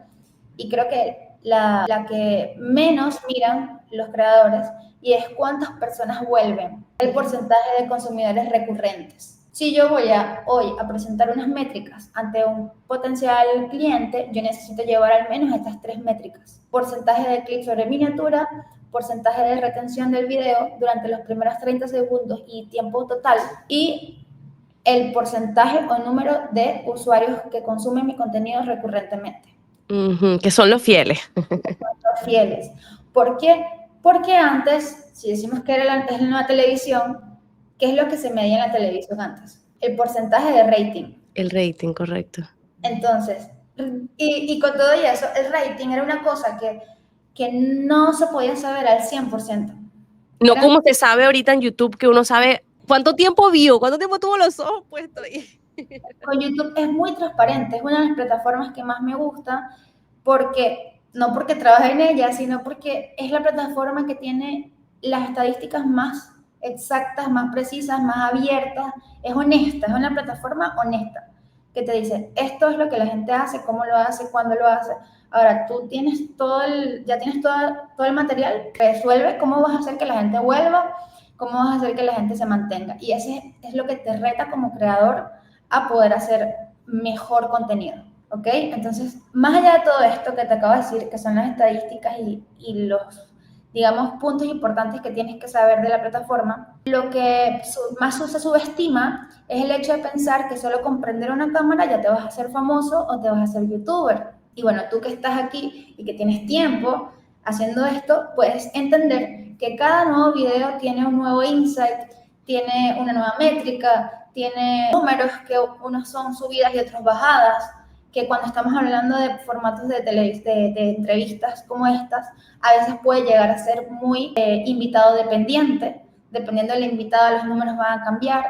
y creo que la que menos miran los creadores y es cuántas personas vuelven, el porcentaje de consumidores recurrentes. Si yo voy a hoy a presentar unas métricas ante un potencial cliente, yo necesito llevar al menos estas tres métricas. Porcentaje de clic sobre miniatura, porcentaje de retención del video durante los primeros 30 segundos y tiempo total, y el porcentaje o número de usuarios que consumen mi contenido recurrentemente. Que son los fieles. Los fieles. ¿Por qué? Porque antes, si decimos que era es la nueva televisión, ¿qué es lo que se medía en la televisión antes? El porcentaje de rating. El rating, correcto. Entonces, y con todo eso, el rating era una cosa que no se podía saber al 100%. No Era, como se sabe ahorita en YouTube, que uno sabe cuánto tiempo vio, cuánto tiempo tuvo los ojos puestos ahí. con YouTube es muy transparente, es una de las plataformas que más me gusta, porque no porque trabaje en ella, sino porque es la plataforma que tiene las estadísticas más exactas, más precisas, más abiertas, es honesta, es una plataforma honesta, que te dice, esto es lo que la gente hace, cómo lo hace, cuándo lo hace. Ahora, tú tienes ya tienes todo el material, resuelve cómo vas a hacer que la gente vuelva, cómo vas a hacer que la gente se mantenga. Y ese es lo que te reta como creador a poder hacer mejor contenido. ¿Ok? Entonces, más allá de todo esto que te acabo de decir, que son las estadísticas y los, digamos, puntos importantes que tienes que saber de la plataforma, lo que más se subestima es el hecho de pensar que solo con prender una cámara ya te vas a hacer famoso o te vas a hacer youtuber. Y bueno, tú que estás aquí y que tienes tiempo haciendo esto, puedes entender que cada nuevo video tiene un nuevo insight, tiene una nueva métrica, tiene números que unos son subidas y otros bajadas, que cuando estamos hablando de formatos de entrevistas como estas, a veces puede llegar a ser muy invitado dependiente. Dependiendo del invitado, los números van a cambiar.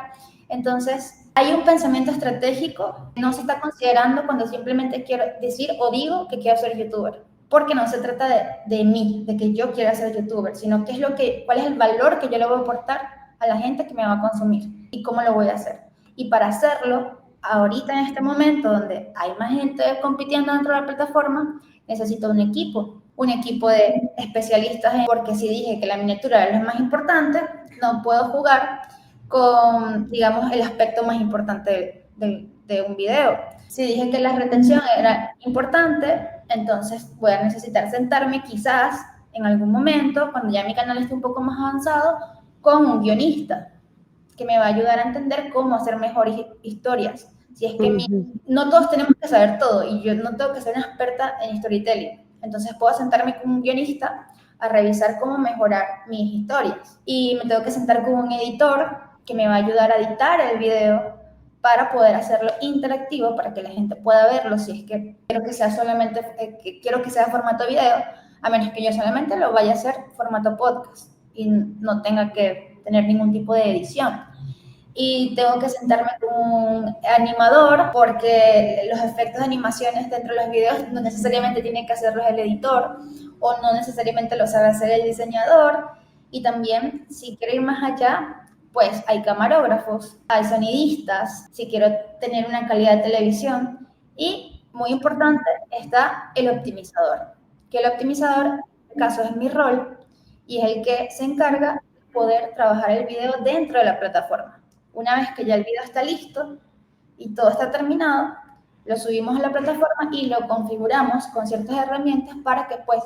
Entonces, hay un pensamiento estratégico que no se está considerando cuando simplemente quiero decir o digo que quiero ser youtuber. Porque no se trata de mí, de que yo quiera ser youtuber, sino cuál es el valor que yo le voy a aportar a la gente que me va a consumir y cómo lo voy a hacer. Y para hacerlo, ahorita en este momento donde hay más gente compitiendo dentro de la plataforma, necesito un equipo de especialistas, porque si dije que la miniatura es lo más importante, no puedo jugar con, digamos, el aspecto más importante de un video. Si dije que la retención era importante, entonces voy a necesitar sentarme quizás en algún momento, cuando ya mi canal esté un poco más avanzado, con un guionista que me va a ayudar a entender cómo hacer mejores historias. Si es que no todos tenemos que saber todo y yo no tengo que ser una experta en storytelling. Entonces puedo sentarme con un guionista a revisar cómo mejorar mis historias. Y me tengo que sentar con un editor que me va a ayudar a editar el video para poder hacerlo interactivo, para que la gente pueda verlo, si es que quiero que sea solamente, quiero que sea formato video, a menos que yo solamente lo vaya a hacer formato podcast y no tenga que tener ningún tipo de edición. Y tengo que sentarme con un animador porque los efectos de animaciones dentro de los videos no necesariamente tiene que hacerlos el editor o no necesariamente lo sabe hacer el diseñador. Y también, si quiero ir más allá, pues hay camarógrafos, hay sonidistas, si quiero tener una calidad de televisión. Y, muy importante, está el optimizador, que el optimizador, en este caso, es mi rol y es el que se encarga de poder trabajar el video dentro de la plataforma. Una vez que ya el video está listo y todo está terminado, lo subimos a la plataforma y lo configuramos con ciertas herramientas para que pues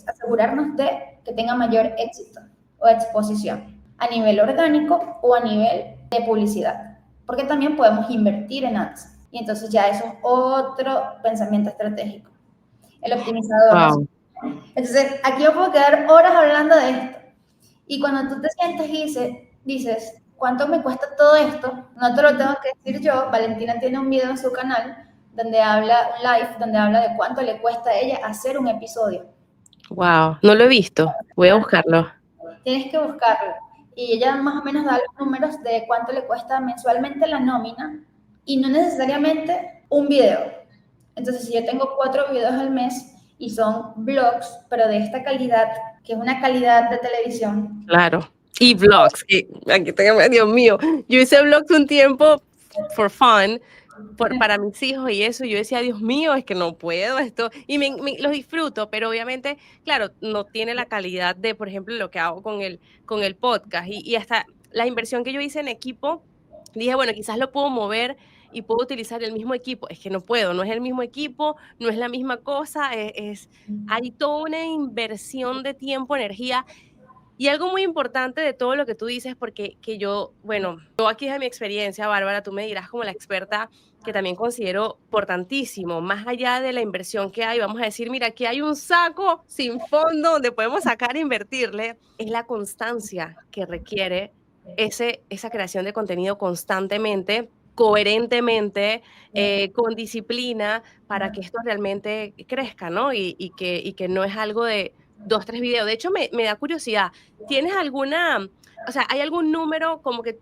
asegurarnos de que tenga mayor éxito o exposición a nivel orgánico o a nivel de publicidad, porque también podemos invertir en ads y entonces ya eso es otro pensamiento estratégico, el optimizador. Wow. Entonces aquí yo puedo quedar horas hablando de esto y cuando tú te sientes y dices, ¿cuánto me cuesta todo esto? No te lo tengo que decir yo. Valentina tiene un video en su canal donde habla, un live, donde habla de cuánto le cuesta a ella hacer un episodio. Wow, no lo he visto. Voy a buscarlo. Tienes que buscarlo. Y ella más o menos da los números de cuánto le cuesta mensualmente la nómina y no necesariamente un video. Entonces, si yo tengo 4 videos al mes y son vlogs, pero de esta calidad, que es una calidad de televisión. Claro. Y vlogs, que aquí tengo, Dios mío, yo hice vlogs un tiempo for fun, para mis hijos y eso, yo decía, Dios mío, es que no puedo esto, y los disfruto, pero obviamente, claro, no tiene la calidad de, por ejemplo, lo que hago con el podcast, y hasta la inversión que yo hice en equipo, dije, bueno, quizás lo puedo mover y puedo utilizar el mismo equipo. Es que no puedo, no es el mismo equipo, no es la misma cosa, hay toda una inversión de tiempo, energía y algo muy importante de todo lo que tú dices, porque que yo, bueno, yo aquí de mi experiencia, Bárbara, tú me dirás como la experta que también considero importantísimo, más allá de la inversión que hay, vamos a decir, mira, aquí hay un saco sin fondo donde podemos sacar e invertirle, es la constancia que requiere esa creación de contenido constantemente, coherentemente, con disciplina, para que esto realmente crezca, ¿no? Y que no es algo de dos, tres videos. De hecho, me da curiosidad. ¿Tienes alguna, o sea, hay algún número como que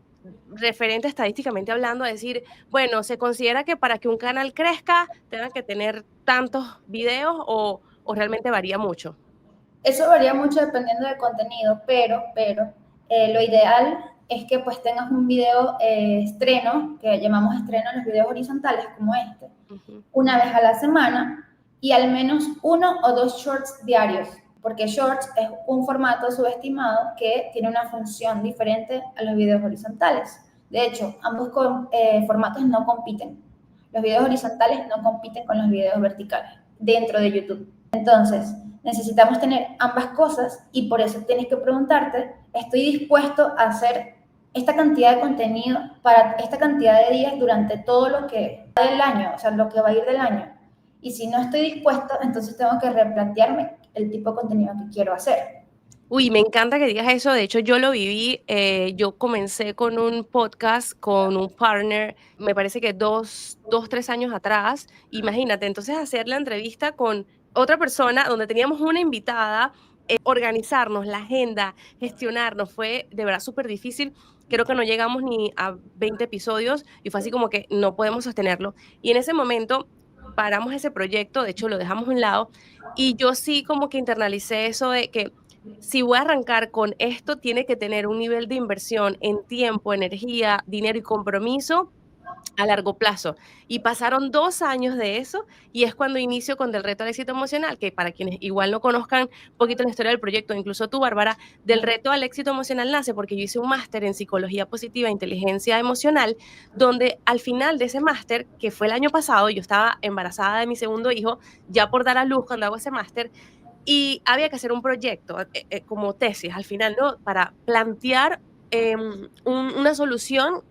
referente estadísticamente hablando a decir, bueno, se considera que para que un canal crezca tengan que tener tantos videos o realmente varía mucho? Eso varía mucho dependiendo del contenido, pero lo ideal es que pues tengas un video estreno, que llamamos estreno los videos horizontales como este, Ujú. una vez a la semana y al menos 1 o 2 shorts diarios, porque shorts es un formato subestimado que tiene una función diferente a los videos horizontales. De hecho, ambos formatos no compiten. Los videos horizontales no compiten con los videos verticales dentro de YouTube. Entonces, necesitamos tener ambas cosas y por eso tienes que preguntarte, ¿estoy dispuesto a hacer esta cantidad de contenido para esta cantidad de días durante todo lo que va del año, o sea, lo que va a ir del año? Y si no estoy dispuesto, entonces tengo que replantearme el tipo de contenido que quiero hacer. Uy, me encanta que digas eso. De hecho, yo lo viví. Yo comencé con un podcast con un partner, me parece que 3 años atrás. Imagínate, entonces hacer la entrevista con otra persona donde teníamos una invitada, organizarnos, la agenda, gestionarnos, fue de verdad súper difícil. Creo que no llegamos ni a 20 episodios y fue así como que no podemos sostenerlo. Y en ese momento paramos ese proyecto, de hecho lo dejamos a un lado y yo sí como que internalicé eso de que si voy a arrancar con esto, tiene que tener un nivel de inversión en tiempo, energía, dinero y compromiso a largo plazo. Y pasaron 2 años de eso y es cuando inicio con Del Reto al Éxito Emocional, que para quienes igual no conozcan un poquito la historia del proyecto, incluso tú, Bárbara, Del Reto al Éxito Emocional nace porque yo hice un máster en psicología positiva e inteligencia emocional, donde al final de ese máster, que fue el año pasado, yo estaba embarazada de mi segundo hijo, ya por dar a luz cuando hago ese máster, y había que hacer un proyecto como tesis al final, ¿no? Para plantear una solución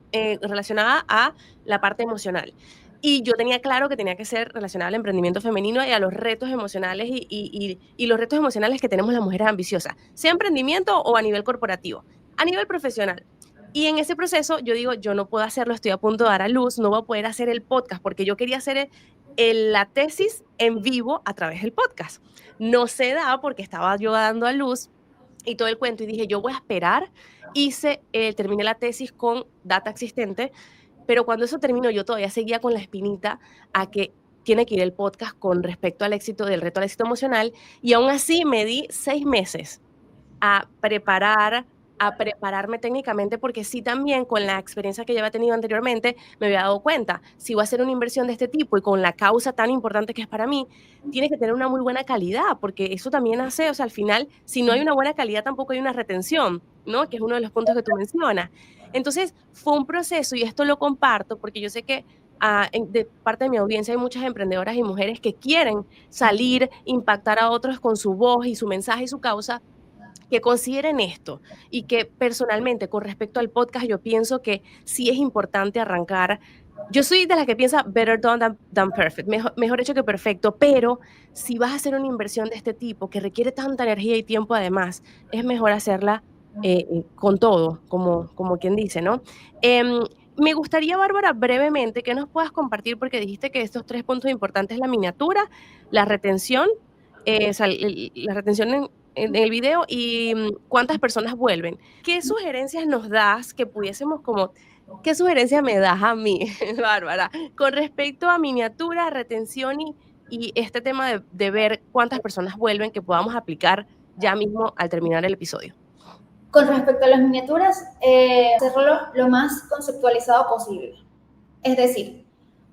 relacionada a la parte emocional. Y yo tenía claro que tenía que ser relacionada al emprendimiento femenino y a los retos emocionales y los retos emocionales que tenemos las mujeres ambiciosas, sea emprendimiento o a nivel corporativo, a nivel profesional. Y en ese proceso yo digo, yo no puedo hacerlo, estoy a punto de dar a luz, no voy a poder hacer el podcast porque yo quería hacer la tesis en vivo a través del podcast. No se da porque estaba yo dando a luz y todo el cuento y dije, yo voy a esperar. Terminé la tesis con data existente, pero cuando eso terminó yo todavía seguía con la espinita a que tiene que ir el podcast con respecto al éxito del reto al éxito emocional y aún así me di 6 meses a preparar, a prepararme técnicamente, porque sí también con la experiencia que ya había tenido anteriormente, me había dado cuenta, si voy a hacer una inversión de este tipo y con la causa tan importante que es para mí, tiene que tener una muy buena calidad, porque eso también hace, o sea, al final, si no hay una buena calidad, tampoco hay una retención, ¿no? Que es uno de los puntos que tú mencionas. Entonces, fue un proceso y esto lo comparto porque yo sé que de parte de mi audiencia hay muchas emprendedoras y mujeres que quieren salir, impactar a otros con su voz y su mensaje y su causa, que consideren esto y que personalmente con respecto al podcast yo pienso que sí es importante arrancar. Yo soy de las que piensa better done than perfect, mejor hecho que perfecto, pero si vas a hacer una inversión de este tipo que requiere tanta energía y tiempo además, es mejor hacerla con todo, como quien dice, ¿no? Em, Me gustaría, Bárbara, brevemente que nos puedas compartir, porque dijiste que estos 3 puntos importantes, la miniatura, la retención, o sea, la retención en el video y cuántas personas vuelven. ¿Qué sugerencias nos das que pudiésemos como, qué sugerencia me das a mí, Bárbara, con respecto a miniatura, retención y este tema de ver cuántas personas vuelven que podamos aplicar ya mismo al terminar el episodio? Con respecto a las miniaturas, hacerlo lo más conceptualizado posible. Es decir,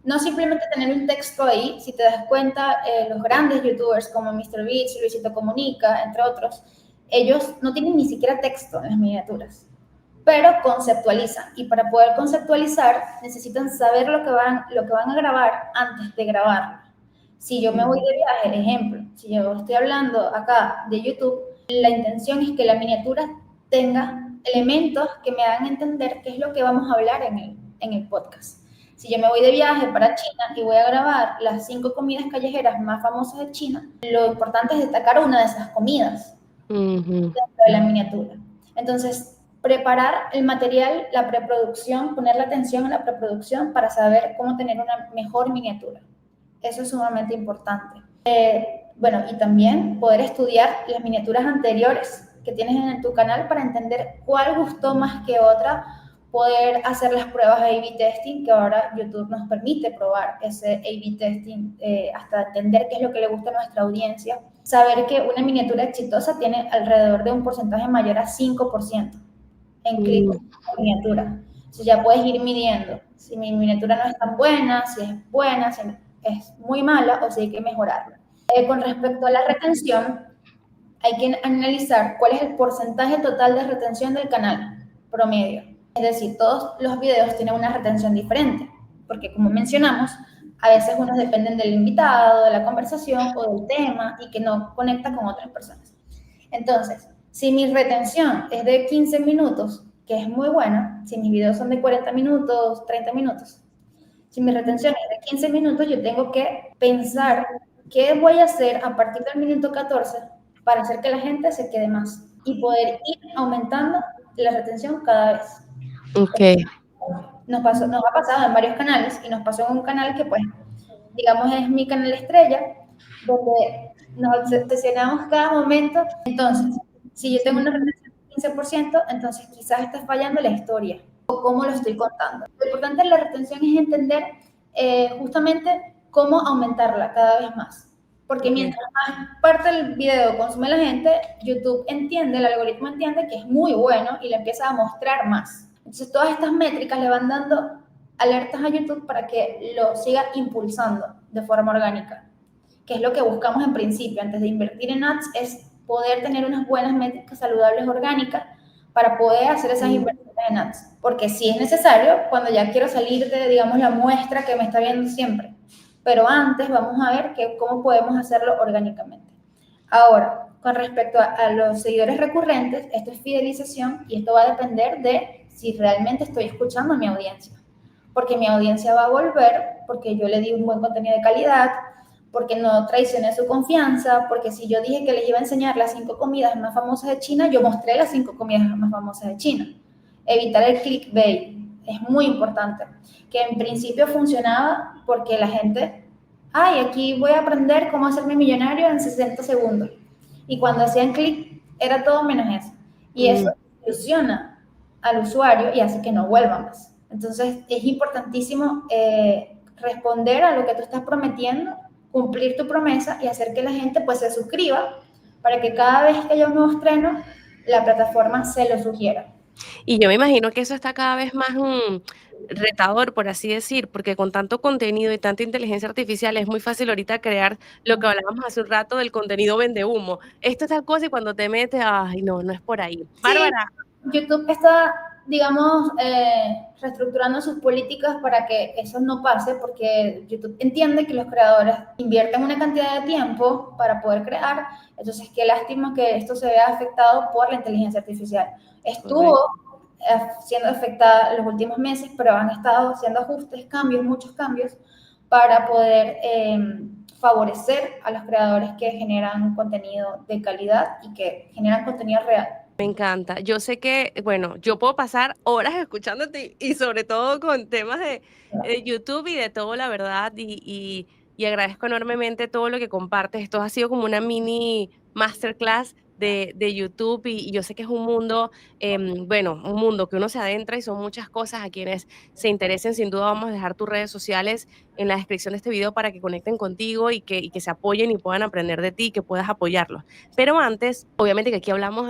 no simplemente tener un texto ahí, si te das cuenta, los grandes youtubers como MrBeast, Luisito Comunica, entre otros, ellos no tienen ni siquiera texto en las miniaturas. pero conceptualizan. Y para poder conceptualizar necesitan saber lo que van a grabar antes de grabarlo. Si yo me voy de viaje, ejemplo, si yo estoy hablando acá de YouTube, la intención es que la miniatura tenga elementos que me hagan entender qué es lo que vamos a hablar en el podcast. Si yo me voy de viaje para China y voy a grabar las 5 comidas callejeras más famosas de China, lo importante es destacar una de esas comidas dentro de la miniatura. Entonces, preparar el material, la preproducción, poner la atención en la preproducción para saber cómo tener una mejor miniatura. Eso es sumamente importante. Bueno, y también poder estudiar las miniaturas anteriores que tienes en tu canal para entender cuál gustó más que otra, poder hacer las pruebas de A/B testing, que ahora YouTube nos permite probar ese A/B testing hasta entender qué es lo que le gusta a nuestra audiencia. Saber que una miniatura exitosa tiene alrededor de un porcentaje mayor a 5% en clics en miniatura. Entonces ya puedes ir midiendo si mi miniatura no es tan buena, si es buena, si es muy mala o si hay que mejorarla. Con respecto a la retención, hay que analizar cuál es el porcentaje total de retención del canal promedio. Es decir, todos los videos tienen una retención diferente, porque como mencionamos, a veces unos dependen del invitado, de la conversación o del tema y que no conecta con otras personas. Entonces, si mi retención es de 15 minutos, que es muy buena, si mis videos son de 40 minutos, 30 minutos, si mi retención es de 15 minutos, yo tengo que pensar qué voy a hacer a partir del minuto 14 para hacer que la gente se quede más y poder ir aumentando la retención cada vez. Ok. Nos ha pasado en varios canales y nos pasó en un canal que, pues, digamos, es mi canal estrella, donde nos seleccionamos cada momento. Entonces, si yo tengo una retención de 15%, entonces quizás está fallando la historia o cómo lo estoy contando. Lo importante de la retención es entender justamente cómo aumentarla cada vez más. Porque mientras más parte del video consume la gente, YouTube entiende, el algoritmo entiende que es muy bueno y le empieza a mostrar más. Entonces, todas estas métricas le van dando alertas a YouTube para que lo siga impulsando de forma orgánica, que es lo que buscamos en principio. Antes de invertir en ads es poder tener unas buenas métricas saludables orgánicas para poder hacer esas inversiones en ads. Porque si es necesario, cuando ya quiero salir de, digamos, la muestra que me está viendo siempre. Pero antes vamos a ver cómo podemos hacerlo orgánicamente. Ahora, con respecto a los seguidores recurrentes, esto es fidelización y esto va a depender de si realmente estoy escuchando a mi audiencia. Porque mi audiencia va a volver, porque yo le di un buen contenido de calidad, porque no traicioné su confianza, porque si yo dije que les iba a enseñar las 5 comidas más famosas de China, yo mostré las 5 comidas más famosas de China. Evitar el clickbait es muy importante, que en principio funcionaba porque la gente, ay, aquí voy a aprender cómo hacerme millonario en 60 segundos. Y cuando hacían clic, era todo menos eso. Y eso ilusiona al usuario y hace que no vuelva más. Entonces, es importantísimo responder a lo que tú estás prometiendo, cumplir tu promesa y hacer que la gente pues se suscriba para que cada vez que haya un nuevo estreno, la plataforma se lo sugiera. Y yo me imagino que eso está cada vez más retador, por así decir, porque con tanto contenido y tanta inteligencia artificial es muy fácil ahorita crear lo que hablábamos hace un rato del contenido vende humo. Esto es tal cosa y cuando te metes, ay, no, no es por ahí. Sí, Bárbara. YouTube está, digamos, reestructurando sus políticas para que eso no pase, porque YouTube entiende que los creadores invierten una cantidad de tiempo para poder crear, entonces qué lástima que esto se vea afectado por la inteligencia artificial. Estuvo siendo afectada en los últimos meses, pero han estado haciendo ajustes, cambios, muchos cambios, para poder favorecer a los creadores que generan contenido de calidad y que generan contenido real. Me encanta. Yo sé que, bueno, yo puedo pasar horas escuchándote y sobre todo con temas de YouTube y de todo, la verdad, y agradezco enormemente todo lo que compartes. Esto ha sido como una mini masterclass de YouTube y yo sé que es un mundo, bueno, un mundo que uno se adentra y son muchas cosas. A quienes se interesen, sin duda vamos a dejar tus redes sociales en la descripción de este video para que conecten contigo y que se apoyen y puedan aprender de ti y que puedas apoyarlos. Pero antes, obviamente que aquí hablamos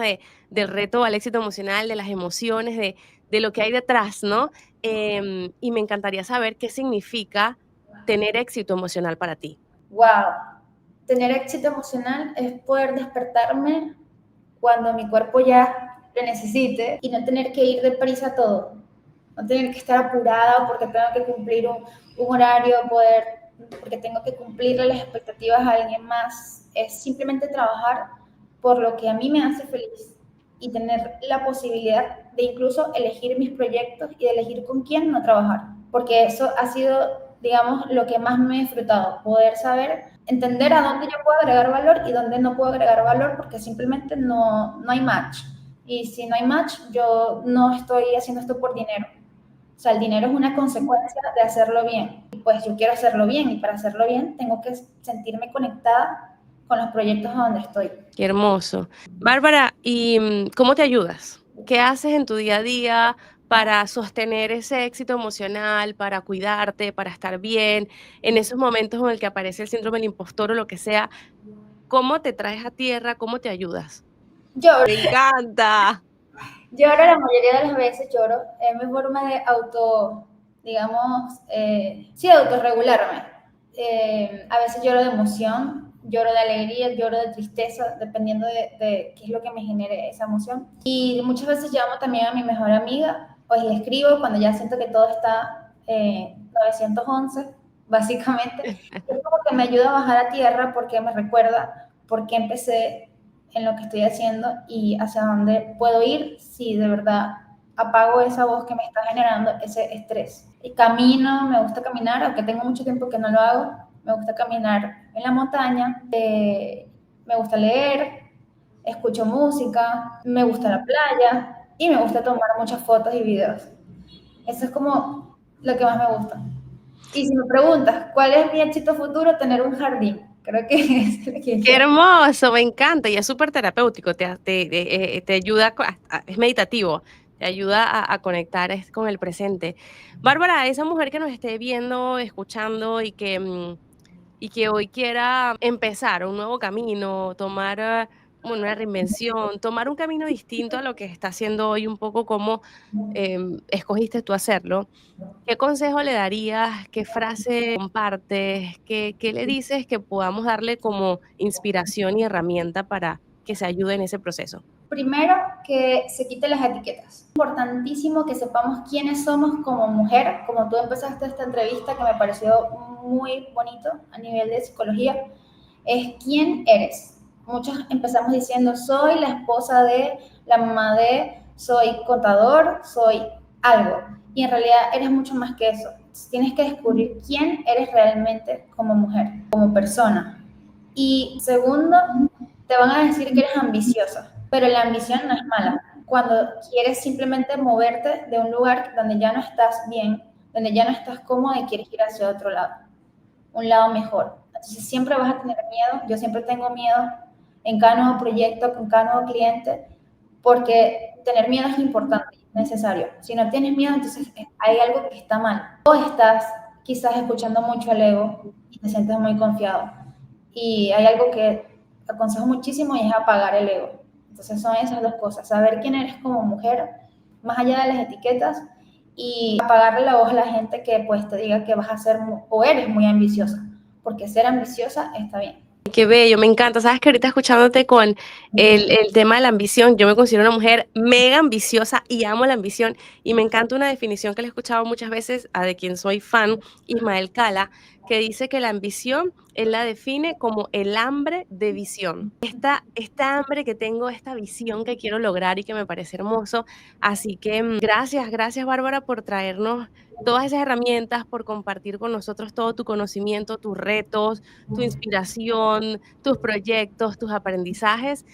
del reto al éxito emocional, de las emociones, de lo que hay detrás, ¿no? Y me encantaría saber qué significa tener éxito emocional para ti. Wow, tener éxito emocional es poder despertarme cuando mi cuerpo ya lo necesite y no tener que ir deprisa a todo, no tener que estar apurada porque tengo que cumplir un horario, porque tengo que cumplirle las expectativas a alguien más. Es simplemente trabajar por lo que a mí me hace feliz y tener la posibilidad de incluso elegir mis proyectos y de elegir con quién no trabajar, porque eso ha sido, digamos, lo que más me he disfrutado, poder saber, entender a dónde yo puedo agregar valor y dónde no puedo agregar valor, porque simplemente no hay match. Y si no hay match, yo no estoy haciendo esto por dinero. O sea, el dinero es una consecuencia de hacerlo bien. Y pues yo quiero hacerlo bien y para hacerlo bien tengo que sentirme conectada con los proyectos a donde estoy. Qué hermoso. Bárbara, ¿y cómo te ayudas? ¿Qué haces en tu día a día para sostener ese éxito emocional, para cuidarte, para estar bien, en esos momentos en el que aparece el síndrome del impostor o lo que sea? ¿Cómo te traes a tierra? ¿Cómo te ayudas? Lloro, Me encanta. lloro la mayoría de las veces, lloro. Es mi forma de digamos, sí, autorregularme. A veces lloro de emoción, lloro de alegría, lloro de tristeza, dependiendo de qué es lo que me genere esa emoción. Y muchas veces llamo también a mi mejor amiga, pues le escribo cuando ya siento que todo está 911, básicamente. Es como que me ayuda a bajar a tierra porque me recuerda por qué empecé en lo que estoy haciendo y hacia dónde puedo ir si de verdad apago esa voz que me está generando ese estrés. Y camino, me gusta caminar, aunque tengo mucho tiempo que no lo hago, me gusta caminar en la montaña, me gusta leer, escucho música, me gusta la playa y me gusta tomar muchas fotos y videos. Eso es como lo que más me gusta. Y si me preguntas, ¿cuál es mi éxito futuro? Tener un jardín. Creo que es lo que Qué quiero. hermoso, me encanta y es súper terapéutico, te ayuda, es meditativo, te ayuda a conectar con el presente. Bárbara, esa mujer que nos esté viendo, escuchando y que hoy quiera empezar un nuevo camino, tomar una reinvención, tomar un camino distinto a lo que está haciendo hoy, un poco como escogiste tú hacerlo. ¿Qué consejo le darías? ¿Qué frase compartes? ¿Qué le dices que podamos darle como inspiración y herramienta para que se ayude en ese proceso? Primero, que se quiten las etiquetas. Es importantísimo que sepamos quiénes somos como mujer, como tú empezaste esta entrevista que me pareció muy bonito a nivel de psicología, es quién eres. Muchos empezamos diciendo, soy la esposa de, la mamá de, soy contador, soy algo. Y en realidad eres mucho más que eso. Tienes que descubrir quién eres realmente como mujer, como persona. Y segundo, te van a decir que eres ambiciosa, pero la ambición no es mala. Cuando quieres simplemente moverte de un lugar donde ya no estás bien, donde ya no estás cómoda y quieres ir hacia otro lado, un lado mejor. Entonces siempre vas a tener miedo, yo siempre tengo miedo en cada nuevo proyecto, con cada nuevo cliente, porque tener miedo es importante, es necesario. Si no tienes miedo, entonces hay algo que está mal. O estás quizás escuchando mucho al ego y te sientes muy confiado. Y hay algo que aconsejo muchísimo y es apagar el ego. Entonces son esas dos cosas, saber quién eres como mujer, más allá de las etiquetas, y apagarle la voz a la gente que pues te diga que vas a ser o eres muy ambiciosa, porque ser ambiciosa está bien. Qué bello, me encanta. Sabes que ahorita escuchándote con el tema de la ambición, yo me considero una mujer mega ambiciosa y amo la ambición. Y me encanta una definición que le he escuchado muchas veces a de quien soy fan, Ismael Cala, que dice que la ambición él la define como el hambre de visión. Esta hambre que tengo, esta visión que quiero lograr y que me parece hermoso. Así que gracias Bárbara por traernos todas esas herramientas, por compartir con nosotros todo tu conocimiento, tus retos, tu inspiración, tus proyectos, tus aprendizajes.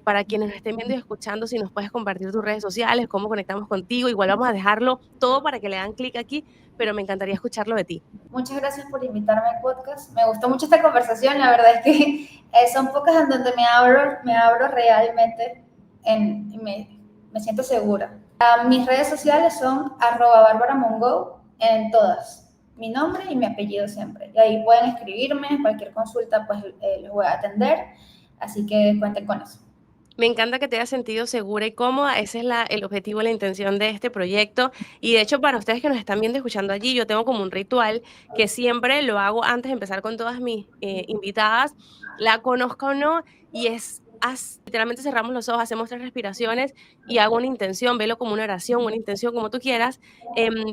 Para quienes nos estén viendo y escuchando, si nos puedes compartir tus redes sociales, cómo conectamos contigo, igual vamos a dejarlo todo para que le dan clic aquí, pero me encantaría escucharlo de ti. Muchas gracias por invitarme al podcast. Me gustó mucho esta conversación. La verdad es que son pocas en donde me abro realmente y me siento segura. Mis redes sociales son @barbaramongo en todas. Mi nombre y mi apellido siempre. Y ahí pueden escribirme, cualquier consulta pues les voy a atender. Así que cuenten con eso. Me encanta que te hayas sentido segura y cómoda. Ese es el objetivo, la intención de este proyecto. Y de hecho, para ustedes que nos están viendo y escuchando allí, yo tengo como un ritual que siempre lo hago antes de empezar con todas mis invitadas, la conozca o no, y es literalmente cerramos los ojos, hacemos 3 respiraciones y hago una intención, velo como una oración, una intención, como tú quieras,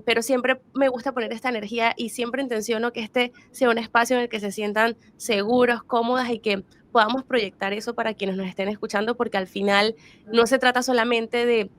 pero siempre me gusta poner esta energía y siempre intenciono que este sea un espacio en el que se sientan seguros, cómodas y que podamos proyectar eso para quienes nos estén escuchando, porque al final no se trata solamente de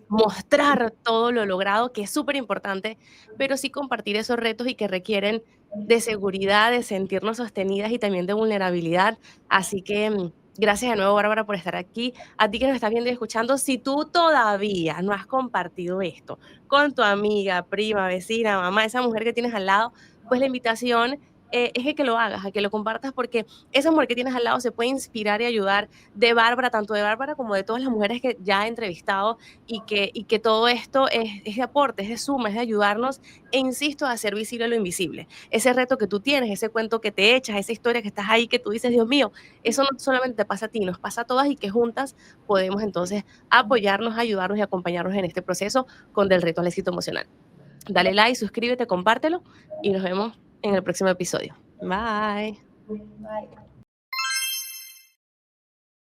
mostrar todo lo logrado, que es súper importante, pero sí compartir esos retos y que requieren de seguridad, de sentirnos sostenidas y también de vulnerabilidad. Así que gracias de nuevo, Bárbara, por estar aquí. A ti que nos estás viendo y escuchando, si tú todavía no has compartido esto con tu amiga, prima, vecina, mamá, esa mujer que tienes al lado, pues la invitación es a que lo hagas, a que lo compartas, porque esa mujer que tienes al lado se puede inspirar y ayudar de Bárbara, tanto de Bárbara como de todas las mujeres que ya he entrevistado y que todo esto es de aporte, es de suma, es de ayudarnos, e insisto, a hacer visible lo invisible. Ese reto que tú tienes, ese cuento que te echas, esa historia que estás ahí, que tú dices, Dios mío, eso no solamente te pasa a ti, nos pasa a todas y que juntas podemos entonces apoyarnos, ayudarnos y acompañarnos en este proceso con Del Reto al Éxito Emocional. Dale like, suscríbete, compártelo y nos vemos en el próximo episodio. Bye. Bye.